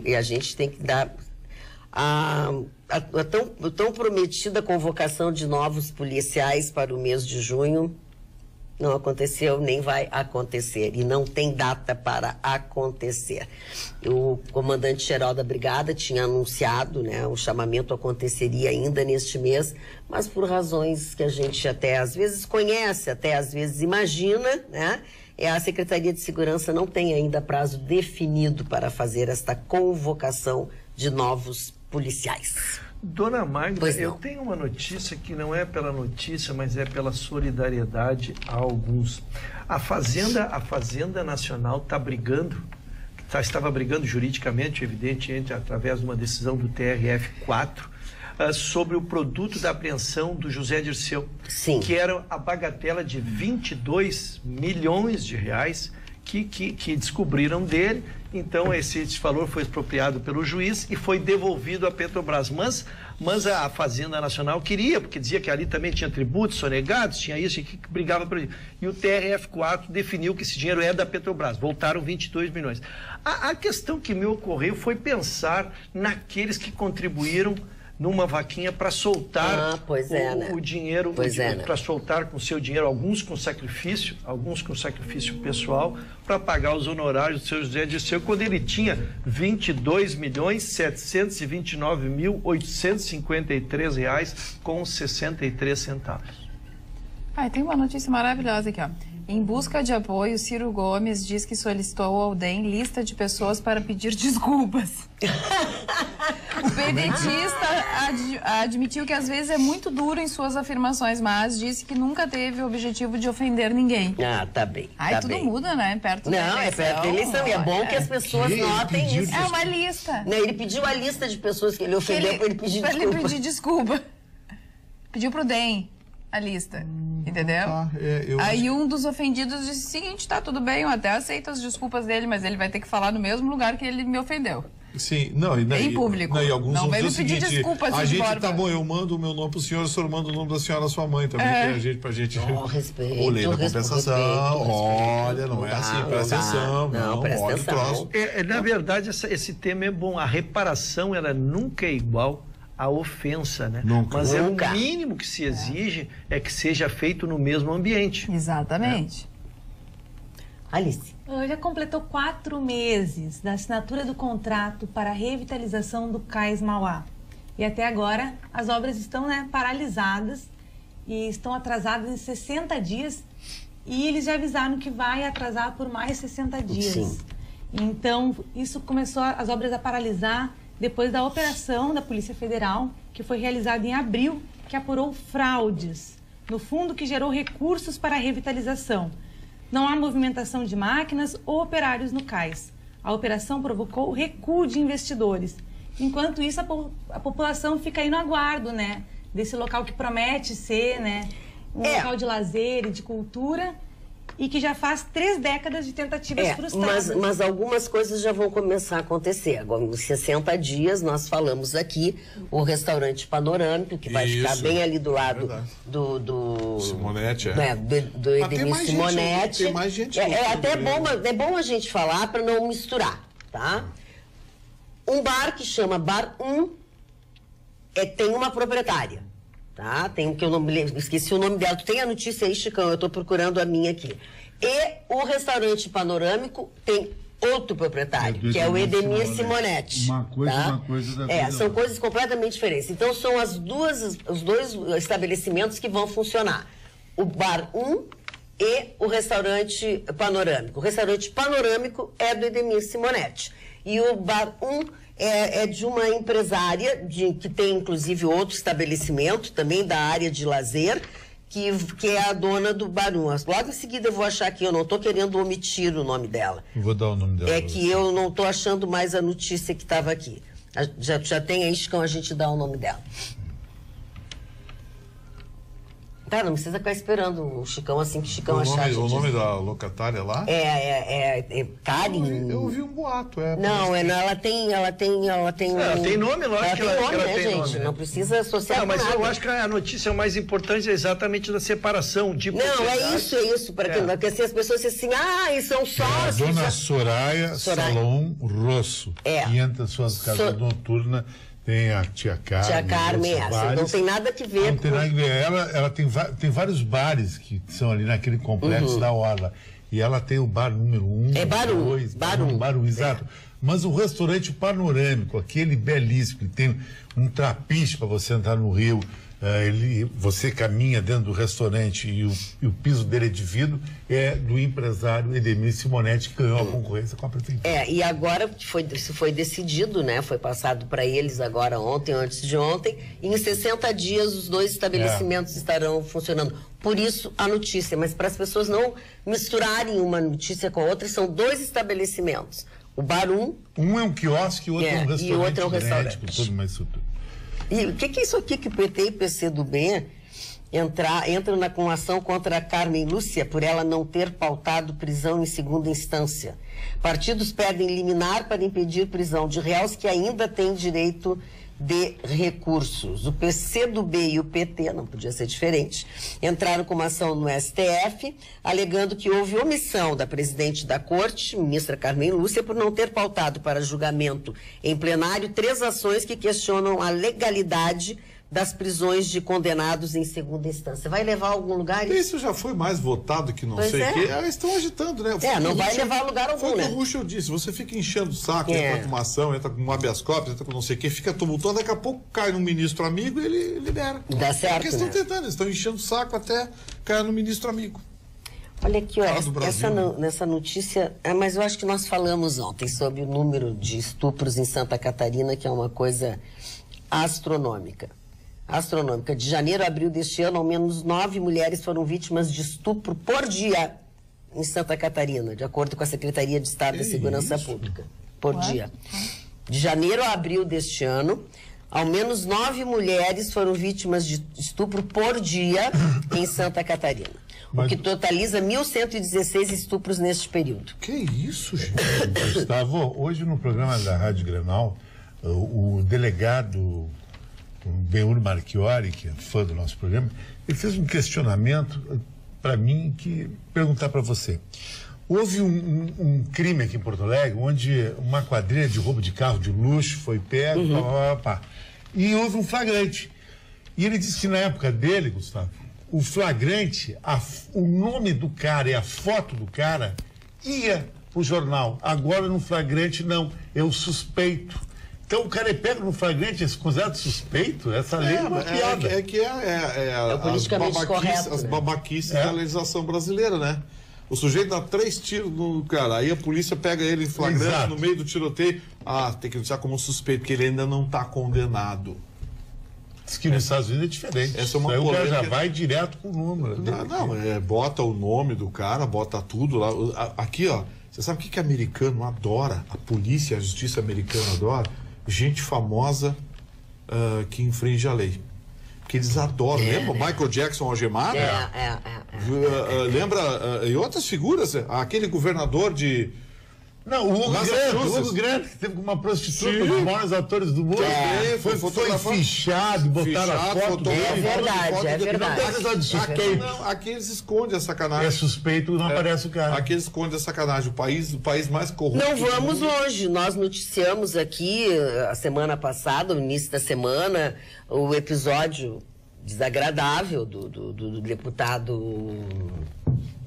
E a gente tem que dar... A tão prometida convocação de novos policiais para o mês de junho não aconteceu, nem vai acontecer. E não tem data para acontecer. O comandante-geral da brigada tinha anunciado, né, o chamamento aconteceria ainda neste mês, mas por razões que a gente até às vezes conhece, até às vezes imagina, né? A Secretaria de Segurança não tem ainda prazo definido para fazer esta convocação de novos policiais.
Dona Magda, eu tenho uma notícia que não é pela notícia, mas é pela solidariedade a alguns. A Fazenda Nacional está brigando, estava brigando juridicamente, evidente, através de uma decisão do TRF4, sobre o produto da apreensão do José Dirceu,
Sim.
que era a bagatela de 22 milhões de reais que descobriram dele. Então esse valor foi expropriado pelo juiz e foi devolvido à Petrobras. Mas a Fazenda Nacional queria, porque dizia que ali também tinha tributos sonegados, tinha isso, e que brigava por isso. E o TRF4 definiu que esse dinheiro é da Petrobras. Voltaram 22 milhões. A questão que me ocorreu foi pensar naqueles que contribuíram numa vaquinha para soltar o dinheiro, para soltar com seu dinheiro, alguns com sacrifício pessoal, para pagar os honorários do seu José Dirceu, quando ele tinha 22.729.853 reais com 63 centavos.
Tem uma notícia maravilhosa aqui, ó. Em busca de apoio, Ciro Gomes diz que solicitou ao DEM lista de pessoas para pedir desculpas. O pedetista admitiu que às vezes é muito duro em suas afirmações, mas disse que nunca teve o objetivo de ofender ninguém.
Tá bem.
Tudo muda, né? Perto da eleição.
É perto da eleição. E é bom que as pessoas notem isso.
É uma lista.
Ele pediu a lista de pessoas que ele ofendeu para ele pedir desculpa.
Para ele pedir desculpa. Pediu pro DEM a lista, entendeu? Aí um dos ofendidos disse o seguinte: tá tudo bem, eu até aceito as desculpas dele, mas ele vai ter que falar no mesmo lugar que ele me ofendeu.
Sim,
em público.
E alguns
não vai me pedir
seguinte,
desculpas.
A gente, tá bom, eu mando o meu nome pro senhor, o senhor manda o nome da senhora à sua mãe também, pra gente...
respeito.
Lei da compensação, olha, não é assim, presta atenção.
Não, presta atenção.
Na verdade, esse tema é bom. A reparação, ela nunca é igual a ofensa, né? Mas o mínimo que se exige é que seja feito no mesmo ambiente.
Exatamente.
Alice.
Já completou 4 meses da assinatura do contrato para a revitalização do Cais Mauá. E até agora as obras estão paralisadas e estão atrasadas em 60 dias. E eles já avisaram que vai atrasar por mais 60 dias.
Sim.
Então, isso começou as obras a paralisar depois da operação da Polícia Federal, que foi realizada em abril, que apurou fraudes no fundo que gerou recursos para a revitalização. Não há movimentação de máquinas ou operários no cais. A operação provocou o recuo de investidores. Enquanto isso, a população fica aí no aguardo, desse local que promete ser, um local de lazer e de cultura, e que já faz 3 décadas de tentativas frustradas.
Mas algumas coisas já vão começar a acontecer. Agora, nos 60 dias, nós falamos aqui, o restaurante panorâmico, que vai ficar bem ali do lado do
Simonetti,
do Edemir Simonetti.
Tem mais gente.
É bom a gente falar para não misturar, tá? Um bar que chama Bar 1 tem uma proprietária. Tá? Esqueci o nome dela. Tu tem a notícia aí, Chicão? Eu estou procurando a minha aqui. E o restaurante panorâmico tem outro proprietário, que é o Edemir Simonetti.
Uma coisa
são coisas completamente diferentes. Então, são os dois estabelecimentos que vão funcionar. O Bar 1 e o restaurante panorâmico. O restaurante panorâmico é do Edemir Simonetti. E o Bar 1 é de uma empresária que tem, inclusive, outro estabelecimento, também da área de lazer, que é a dona do Bar 1. Logo em seguida eu vou achar aqui, eu não estou querendo omitir o nome dela.
Vou dar o nome dela.
É que eu não estou achando mais a notícia que estava aqui. Já tem aí, Chicão, a gente dá o nome dela. Tá, não precisa ficar esperando o Chicão assim que Chicão achar.
O nome da locatária lá?
É Karen.
Eu ouvi um boato.
Ela tem
nome, lógico que ela tem
gente?
nome,
Não precisa associar com
mas
nada.
eu acho que a notícia mais importante é exatamente da separação de
é isso. Porque assim, as pessoas dizem assim, e são sócios.
Dona Soraya Salom Rosso. 500 suas casas noturnas. Tem a Tia Carmen.
Tia Carmen, não tem nada que ver.
Não tem nada que ver. Ela tem vários bares que são ali naquele complexo da Orla. E ela tem o bar número 1.
Bar 1.
Bar 1, exato. Mas o restaurante panorâmico, aquele belíssimo, que tem um trapiche para você entrar no rio. Você caminha dentro do restaurante e o piso dele é de vidro, é do empresário Edemir Simonetti, que ganhou a concorrência com a prefeitura.
E agora isso foi decidido, foi passado para eles agora ontem, antes de ontem, e em 60 dias os 2 estabelecimentos estarão funcionando. Por isso a notícia, mas para as pessoas não misturarem uma notícia com a outra, são 2 estabelecimentos. O Bar 1.
Um é um quiosque e o outro é um restaurante.
E o outro é um restaurante.
Com tudo mais estrutura.
E o que é isso aqui que o PT e PCdoB entram com ação contra a Carmen Lúcia por ela não ter pautado prisão em segunda instância? Partidos pedem liminar para impedir prisão de réus que ainda têm direito de recursos. O PCdoB e o PT, não podia ser diferente, entraram com uma ação no STF, alegando que houve omissão da presidente da Corte, ministra Carmen Lúcia, por não ter pautado para julgamento em plenário 3 ações que questionam a legalidade das prisões de condenados em segunda instância. Vai levar a algum lugar?
Isso já foi mais votado que não sei o quê. Eles estão agitando, né?
Não vai levar a lugar algum,
Foi
né?
o que o Ruschel disse. Você fica enchendo o saco, entra com uma ação, entra com um habeas corpus, entra com não sei o quê, fica tumultuando, daqui a pouco cai no ministro amigo e ele libera.
Dá certo,
porque eles estão tentando, eles estão enchendo o saco até cair no ministro amigo.
Olha aqui, ó, nessa notícia, mas eu acho que nós falamos ontem sobre o número de estupros em Santa Catarina, que é uma coisa astronômica. De janeiro a abril deste ano, ao menos 9 mulheres foram vítimas de estupro por dia em Santa Catarina, de acordo com a Secretaria de Estado da Segurança Pública. Por dia. De janeiro a abril deste ano, ao menos 9 mulheres foram vítimas de estupro por dia em Santa Catarina. O que totaliza 1.116 estupros neste período.
Que isso, gente?
Gustavo, hoje no programa da Rádio Grenal, o delegado Benhur Marchiori, que é fã do nosso programa, ele fez um questionamento para mim, perguntar para você. Houve um crime aqui em Porto Alegre, onde uma quadrilha de roubo de carro de luxo foi pega, e houve um flagrante. E ele disse que na época dele, Gustavo, o flagrante, o nome do cara e a foto do cara ia pro jornal. Agora no flagrante não, é o suspeito. Então o cara é pego no flagrante, é considerado suspeito? Essa lei é uma piada.
É politicamente correto,
as babaquices da legislação brasileira, né? O sujeito dá 3 tiros no cara, aí a polícia pega ele em flagrante no meio do tiroteio. Tem que anunciar como suspeito, porque ele ainda não está condenado.
Diz que nos Estados Unidos é diferente.
Essa é uma polêmica.
O cara já vai direto com o número.
Bota o nome do cara, bota tudo lá. Aqui, ó, você sabe o que americano adora? A polícia, a justiça americana adora? Gente famosa que infringe a lei. Porque eles adoram. Lembra o Michael Jackson algemado? Lembra? E outras figuras? Aquele governador de...
Não, o Hugo Grant, que teve uma prostituta, um dos maiores atores do mundo. Foi fichado, botaram a foto dele.
É verdade.
Aqui eles escondem a sacanagem.
É suspeito, não aparece o cara.
Aqui eles escondem a sacanagem. O país mais corrupto.
Não vamos longe. Nós noticiamos aqui, a semana passada, no início da semana, o episódio desagradável do deputado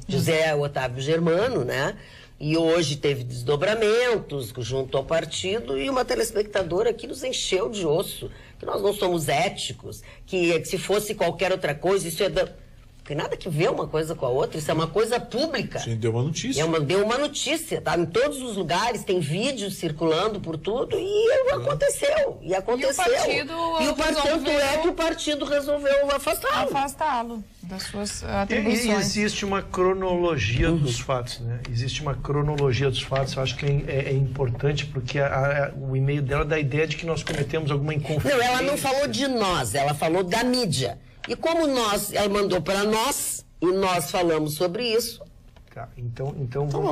José Otávio Germano, né? E hoje teve desdobramentos junto ao partido e uma telespectadora que nos encheu de osso, que nós não somos éticos, que se fosse qualquer outra coisa, isso é... Não tem nada que ver uma coisa com a outra, isso é uma coisa pública.
Sim, deu uma notícia.
Deu uma notícia, tá? Em todos os lugares, tem vídeos circulando por tudo e aconteceu. E tanto é que o partido resolveu afastá-lo.
Das suas atribuições.
E existe uma cronologia dos fatos, né? Existe uma cronologia dos fatos. Eu acho que é importante porque o e-mail dela dá a ideia de que nós cometemos alguma inconfidência.
Não, ela não falou de nós, ela falou da mídia. E como ela mandou para nós e nós falamos sobre isso.
Tá, então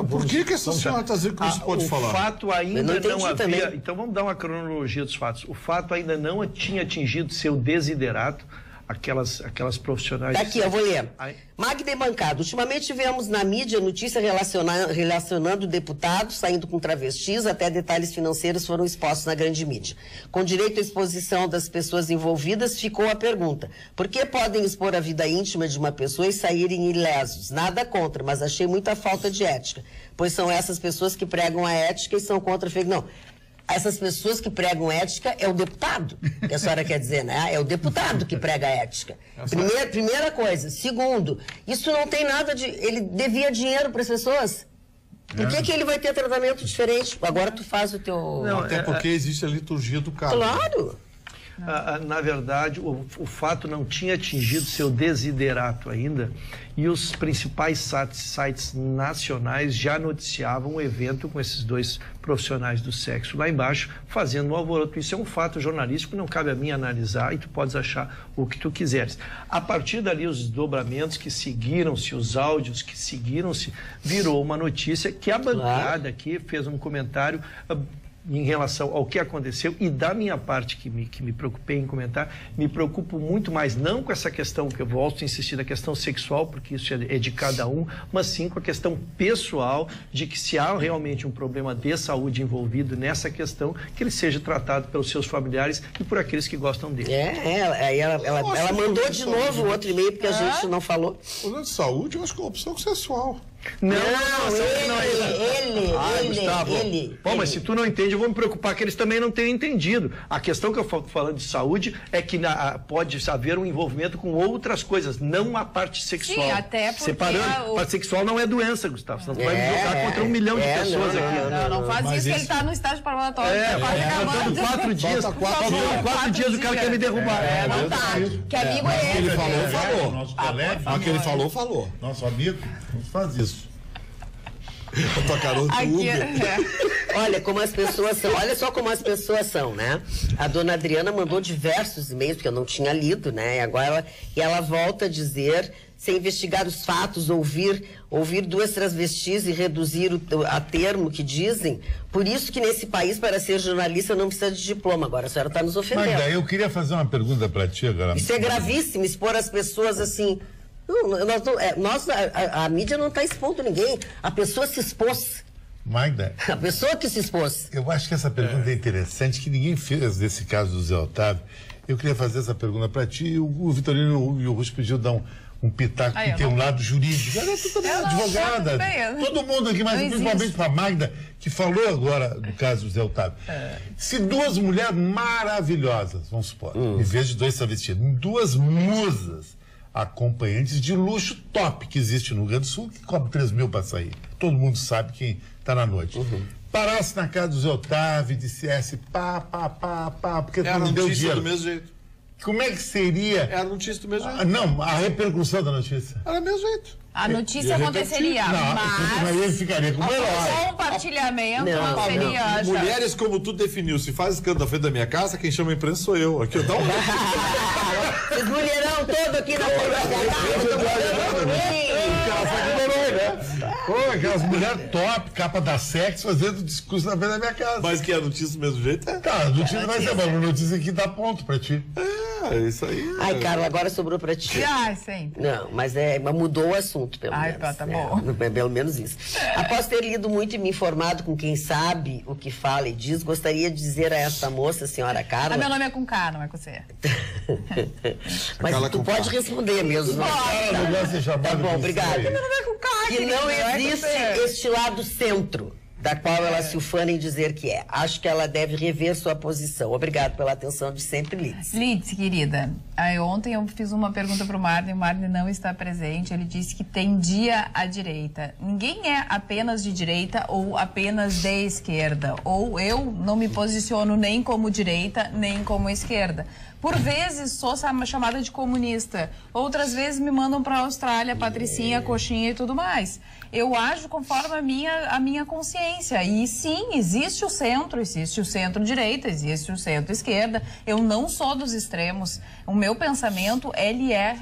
por que essa senhora está dizendo que não se pode falar?
O fato ainda não havia. Também. Então vamos dar uma cronologia dos fatos. O fato ainda não tinha atingido seu desiderato. Aquelas profissionais...
Tá aqui, eu vou ler. Magda e bancada. Ultimamente vemos na mídia notícia relacionando deputados saindo com travestis, até detalhes financeiros foram expostos na grande mídia. Com direito à exposição das pessoas envolvidas, ficou a pergunta: por que podem expor a vida íntima de uma pessoa e saírem ilesos? Nada contra, mas achei muita falta de ética, pois são essas pessoas que pregam a ética e são contra a fake. Não. Essas pessoas que pregam ética é o deputado, que a senhora quer dizer, né? É o deputado que prega a ética. Primeira coisa. Segundo, isso não tem nada de... Ele devia dinheiro para as pessoas. Por que ele vai ter tratamento diferente? Agora tu faz o teu...
Não, até porque existe a liturgia do cargo.
Claro.
Na verdade, o fato não tinha atingido seu desiderato ainda, e os principais sites nacionais já noticiavam o evento com esses dois profissionais do sexo lá embaixo, fazendo um alvoroço. Isso é um fato jornalístico, não cabe a mim analisar, e tu podes achar o que tu quiseres. A partir dali, os desdobramentos que seguiram-se, os áudios que seguiram-se, virou uma notícia que a bancada aqui fez um comentário em relação ao que aconteceu, e da minha parte, que me preocupei em comentar, me preocupo muito mais, não com essa questão, que eu volto a insistir, da questão sexual, porque isso é de cada um, mas sim com a questão pessoal, de que se há realmente um problema de saúde envolvido nessa questão, que ele seja tratado pelos seus familiares e por aqueles que gostam dele.
Ela mandou de novo outro e-mail, porque a gente não falou.
O de saúde, eu acho que é uma opção sexual.
Ele.
Bom, mas se tu não entende, eu vou me preocupar que eles também não tenham entendido. A questão que eu falo falando de saúde é que pode haver um envolvimento com outras coisas, não a parte sexual.
Sim, até porque
separando, a parte sexual não é doença, Gustavo. Senão tu vai me jogar contra 1 milhão de pessoas aqui.
Não faz isso, que ele está no estágio probatório.
Faltando 4 dias. Faltando 4 dias o cara quer me derrubar.
Não tá. Que amigo é esse?
Ele falou.
Nosso colega.
Aquele falou.
Nosso amigo, não faz isso.
Olha como as pessoas são, olha só como as pessoas são, né? A dona Adriana mandou diversos e-mails, porque eu não tinha lido, né? E agora ela volta a dizer: se investigar os fatos, ouvir 2 transvestis e reduzir a termo que dizem, por isso que nesse país, para ser jornalista, não precisa de diploma. Agora a senhora está nos ofendendo.
Magda, eu queria fazer uma pergunta para ti agora.
Isso é gravíssimo, expor as pessoas assim. A mídia não está expondo ninguém. A pessoa se expôs.
Magda,
a pessoa que se expôs.
Eu acho que essa pergunta é interessante, que ninguém fez desse caso do Zé Otávio. Eu queria fazer essa pergunta para ti, e o Vitorino e o Russo pediu dar um pitaco que tem um lado jurídico. Ela é toda advogada. Todo mundo aqui, mas principalmente para a Magda, que falou agora do caso do Zé Otávio. Se 2 mulheres maravilhosas, vamos supor, em vez de 2 travestis, 2 musas acompanhantes de luxo top que existe no Rio Grande do Sul, que cobra 3 mil para sair. Todo mundo sabe quem está na noite. Parasse na casa do Zé Otávio e dissesse pá, porque tu me deu dinheiro.
Do mesmo jeito.
Como é que seria?
Era a notícia do mesmo jeito.
Não, a repercussão da notícia.
Era do mesmo jeito.
A notícia aconteceria,
mas ele ficaria como herói.
O compartilhamento não seria...
Mulheres, como tu definiu, se faz escândalo na frente da minha casa, quem chama a imprensa sou eu. Aqui, dá
Esse mulherão todo aqui na
aquelas mulheres top, capa da sexo, fazendo discurso na frente da minha casa.
Mas que é a notícia do mesmo jeito?
Tá, a notícia vai ser, mas a notícia aqui dá ponto pra ti.
É isso aí.
Ai, Carla, agora sobrou pra ti.
Sempre.
Não, mas mudou o assunto, pelo menos.
Tá bom.
Pelo menos isso. Após ter lido muito e me informado com quem sabe o que fala e diz, gostaria de dizer a esta moça, a senhora Carla...
meu nome é com K, não é com C.
Mas tu pode responder mesmo. Tá bom, obrigada.
Meu nome é com K.
Que não existe este lado centro, da qual ela se ufana em dizer que é. Acho que ela deve rever sua posição. Obrigado pela atenção de sempre, Lids.
Lids, querida, ontem eu fiz uma pergunta para o Marlon, o Marlon não está presente, ele disse que tendia à direita. Ninguém é apenas de direita ou apenas de esquerda, ou eu não me posiciono nem como direita, nem como esquerda. Por vezes sou chamada de comunista, outras vezes me mandam para a Austrália, patricinha, coxinha e tudo mais. Eu ajo conforme a minha consciência. E sim, existe o centro-direita, existe o centro-esquerda. Eu não sou dos extremos. O meu pensamento, ele é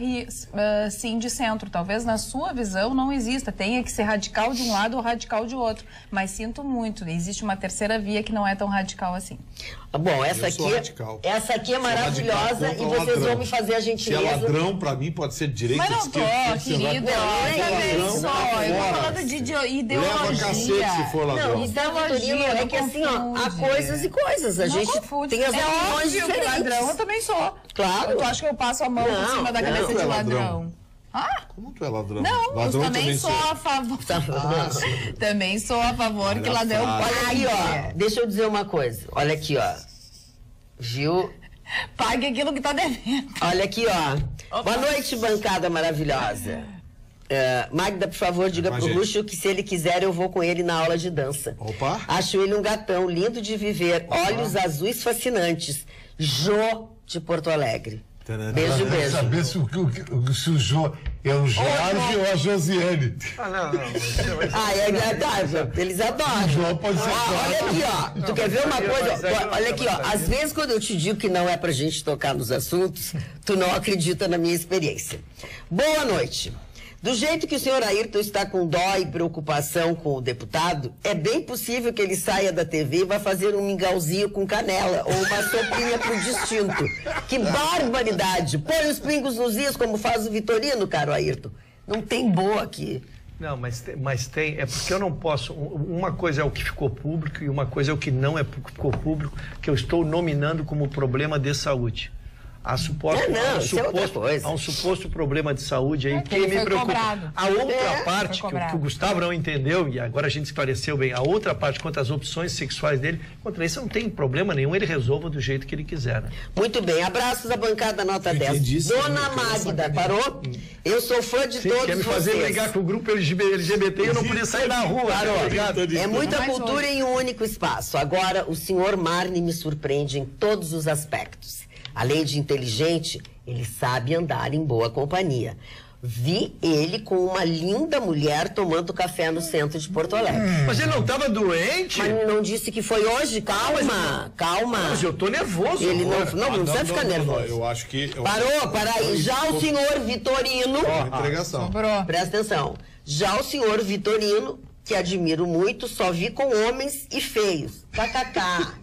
sim de centro. Talvez na sua visão não exista. Tenha que ser radical de um lado ou radical de outro. Mas sinto muito, existe uma terceira via que não é tão radical assim.
Bom, essa aqui é maravilhosa e vocês vão me fazer a gentileza.
Se é ladrão, pra mim, pode ser de direita,
mas não tô, querido. Eu tô falando de ideologia.
Leva cacete se for ladrão.
Não, ideologia é que assim, ó, há coisas e coisas. A gente tem as opiniões diferentes.
Ladrão eu também sou.
Claro.
Tu acha que eu passo a mão por cima da cabeça de ladrão?
Como tu é ladrão?
Não,
ladrão
eu também sou a favor. Também sou a favor que ladrão
Olha aí, ó. Deixa eu dizer uma coisa. Olha aqui, ó. Viu?
Pague aquilo que tá devendo.
Olha aqui, ó. Boa noite, bancada maravilhosa. Magda, por favor, diga pro Russo que se ele quiser eu vou com ele na aula de dança.
Opa!
Acho ele um gatão, lindo de viver, olhos azuis fascinantes. de Porto Alegre. Beijo, beijo.
Saber se o João é o Jorge ou a Josiane.
É verdade. Eles adoram.
O João pode ser.
Olha aqui, ó. Tu quer ver uma coisa? Olha aqui, ó. Às vezes, quando eu te digo que não é pra gente tocar nos assuntos, tu não acredita na minha experiência. Boa noite. Do jeito que o senhor Ayrton está com dó e preocupação com o deputado, é bem possível que ele saia da TV e vá fazer um mingauzinho com canela ou uma sopinha pro distinto. Que barbaridade! Põe os pingos nos is como faz o Vitorino, caro Ayrton. Não tem boa aqui.
Não, mas tem, é porque eu não posso, uma coisa é o que ficou público e uma coisa é o que não ficou público, que eu estou nominando como problema de saúde. Há um suposto problema de saúde aí que me preocupa. Cobrado. A outra parte que o Gustavo não entendeu, e agora a gente esclareceu bem, a outra parte quanto às opções sexuais dele, contra isso não tem problema nenhum, ele resolva do jeito que ele quiser. Né?
Muito bem, abraços à bancada nota 10. Dona Magda, parou? Eu sou fã de todos
quer me fazer
vocês.
brigar com o grupo LGBT e eu não podia sair na rua.
Parou. É muita cultura em um único espaço. Agora, o senhor Marne me surpreende em todos os aspectos. Além de inteligente, ele sabe andar em boa companhia. Vi ele com uma linda mulher tomando café no centro de Porto Alegre.
Mas ele não estava doente?
Mas não disse que foi hoje? Calma, calma.
Mas eu tô nervoso.
Ele não precisa ficar nervoso.
Eu acho que...
Para aí. Já o senhor Vitorino...
Entregação.
Presta atenção. Já o senhor Vitorino, que admiro muito, só vi com homens e feios. KKK.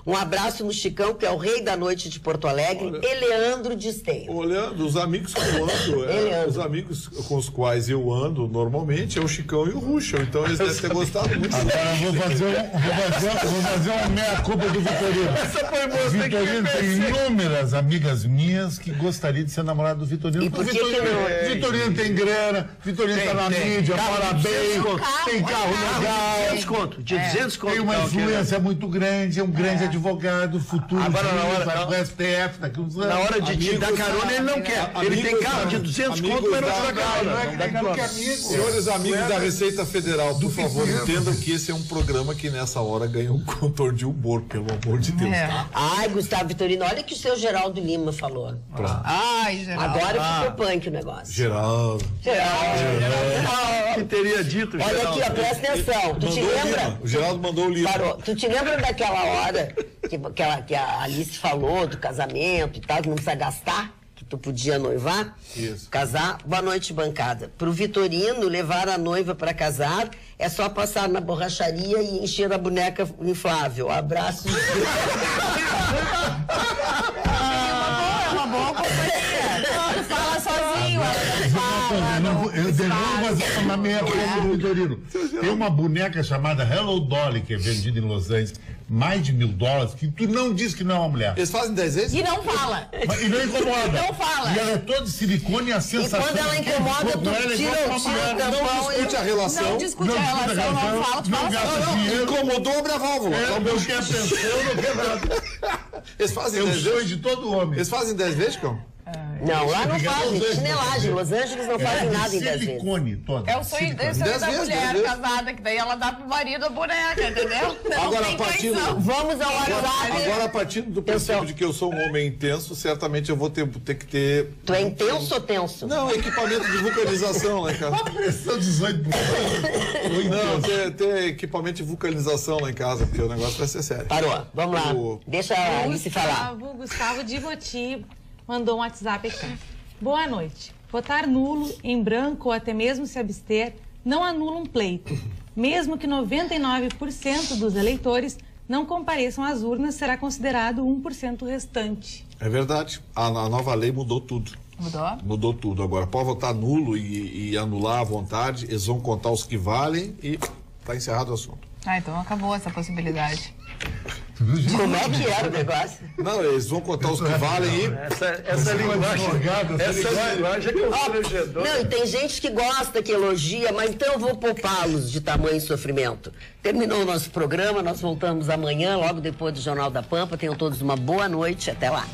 Um abraço no Chicão, que é o rei da noite de Porto Alegre, Eleandro de Esteio.
Olhando, os amigos que eu ando, os amigos com os quais eu ando normalmente é o Chicão e o Ruschel, então eles devem ter gostado muito.
Agora vou fazer uma meia-culpa do Vitorino.
Essa foi boa.
Vitorino tem inúmeras amigas minhas que gostariam de ser namorado do Vitorino.
E por que não?
Vitorino tem grana, Vitorino tá na mídia, parabéns, tem carro legal.
Desconto, de 200 conto.
Tem uma influência muito grande, é um grande advogado, futuro
agora,
do STF, daqui uns anos.
Na hora de te dar carona, ele não quer. Ele tem carro de 200 conto, mas não te dá carona.
Senhores amigos da Receita Federal, por favor, entendam que esse é um programa que nessa hora ganha um contorno de humor, pelo amor de Deus. Tá?
Ai, Gustavo Vitorino, olha o que o seu Geraldo Lima falou.
Ai, Geraldo.
Agora ficou punk o negócio.
Geraldo.
Que teria dito,
Geraldo. Olha aqui, ó, presta atenção. Tu te lembra?
O Geraldo mandou o livro.
Parou. Tu te lembra daquela hora que a Alice falou do casamento e tal, que não precisa gastar? Que tu podia noivar?
Isso.
Casar? Boa noite, bancada. Pro Vitorino levar a noiva para casar, é só passar na borracharia e encher a boneca inflável. Abraço.
É uma boa companhia. Fala sozinho.
Eu devo fazer uma meia-culpa do Vitorino. Tem uma boneca chamada Hello Dolly, que é vendida em Los Angeles, mais de $1.000, que tu não diz que não é uma mulher.
Eles fazem 10 vezes?
E não fala.
E não incomoda.
Não fala.
E ela é toda de silicone e a sensação...
E quando ela incomoda, tu tira o tampão.
Não discute a relação.
Não discute a relação, não fala, tu fala sozinho.
Incomodou, abre a válvula.
Não quer atenção, não quer nada.
Eles fazem 10
sonho
vezes?
de todo homem.
Eles fazem 10 vezes, Cão?
Não, lá não fazem. Chinelagem. Los Angeles não fazem nada em 10 vezes.
Silicone toda.
É o sonho da mulher casada, que daí ela dá pro marido a boneca, entendeu? Não
agora,
tem
Vamos ao WhatsApp.
Agora, partindo do princípio de que eu sou um homem intenso, certamente eu vou ter que ter...
Tu é intenso ou tenso?
Não, equipamento de vulcanização lá em casa.
Uma pressão de 18%.
Não, ter equipamento de vulcanização lá em casa, porque o negócio vai ser sério.
Parou, vamos lá. Deixa a Alice falar.
Gustavo de Voti mandou um WhatsApp aqui. Boa noite. Votar nulo, em branco ou até mesmo se abster não anula um pleito. Mesmo que 99% dos eleitores não compareçam às urnas, será considerado 1% restante.
É verdade. A nova lei mudou tudo.
Mudou?
Mudou tudo. Agora, pode votar nulo e anular à vontade, eles vão contar os que valem e tá encerrado o assunto.
Ah, então acabou essa possibilidade.
Como é que era o negócio?
Não, eles vão contar os que valem e...
Essa linguagem é constrangedora.
Não, e tem gente que gosta, que elogia, mas então eu vou poupá-los de tamanho sofrimento. Terminou o nosso programa, nós voltamos amanhã, logo depois do Jornal da Pampa. Tenham todos uma boa noite, até lá.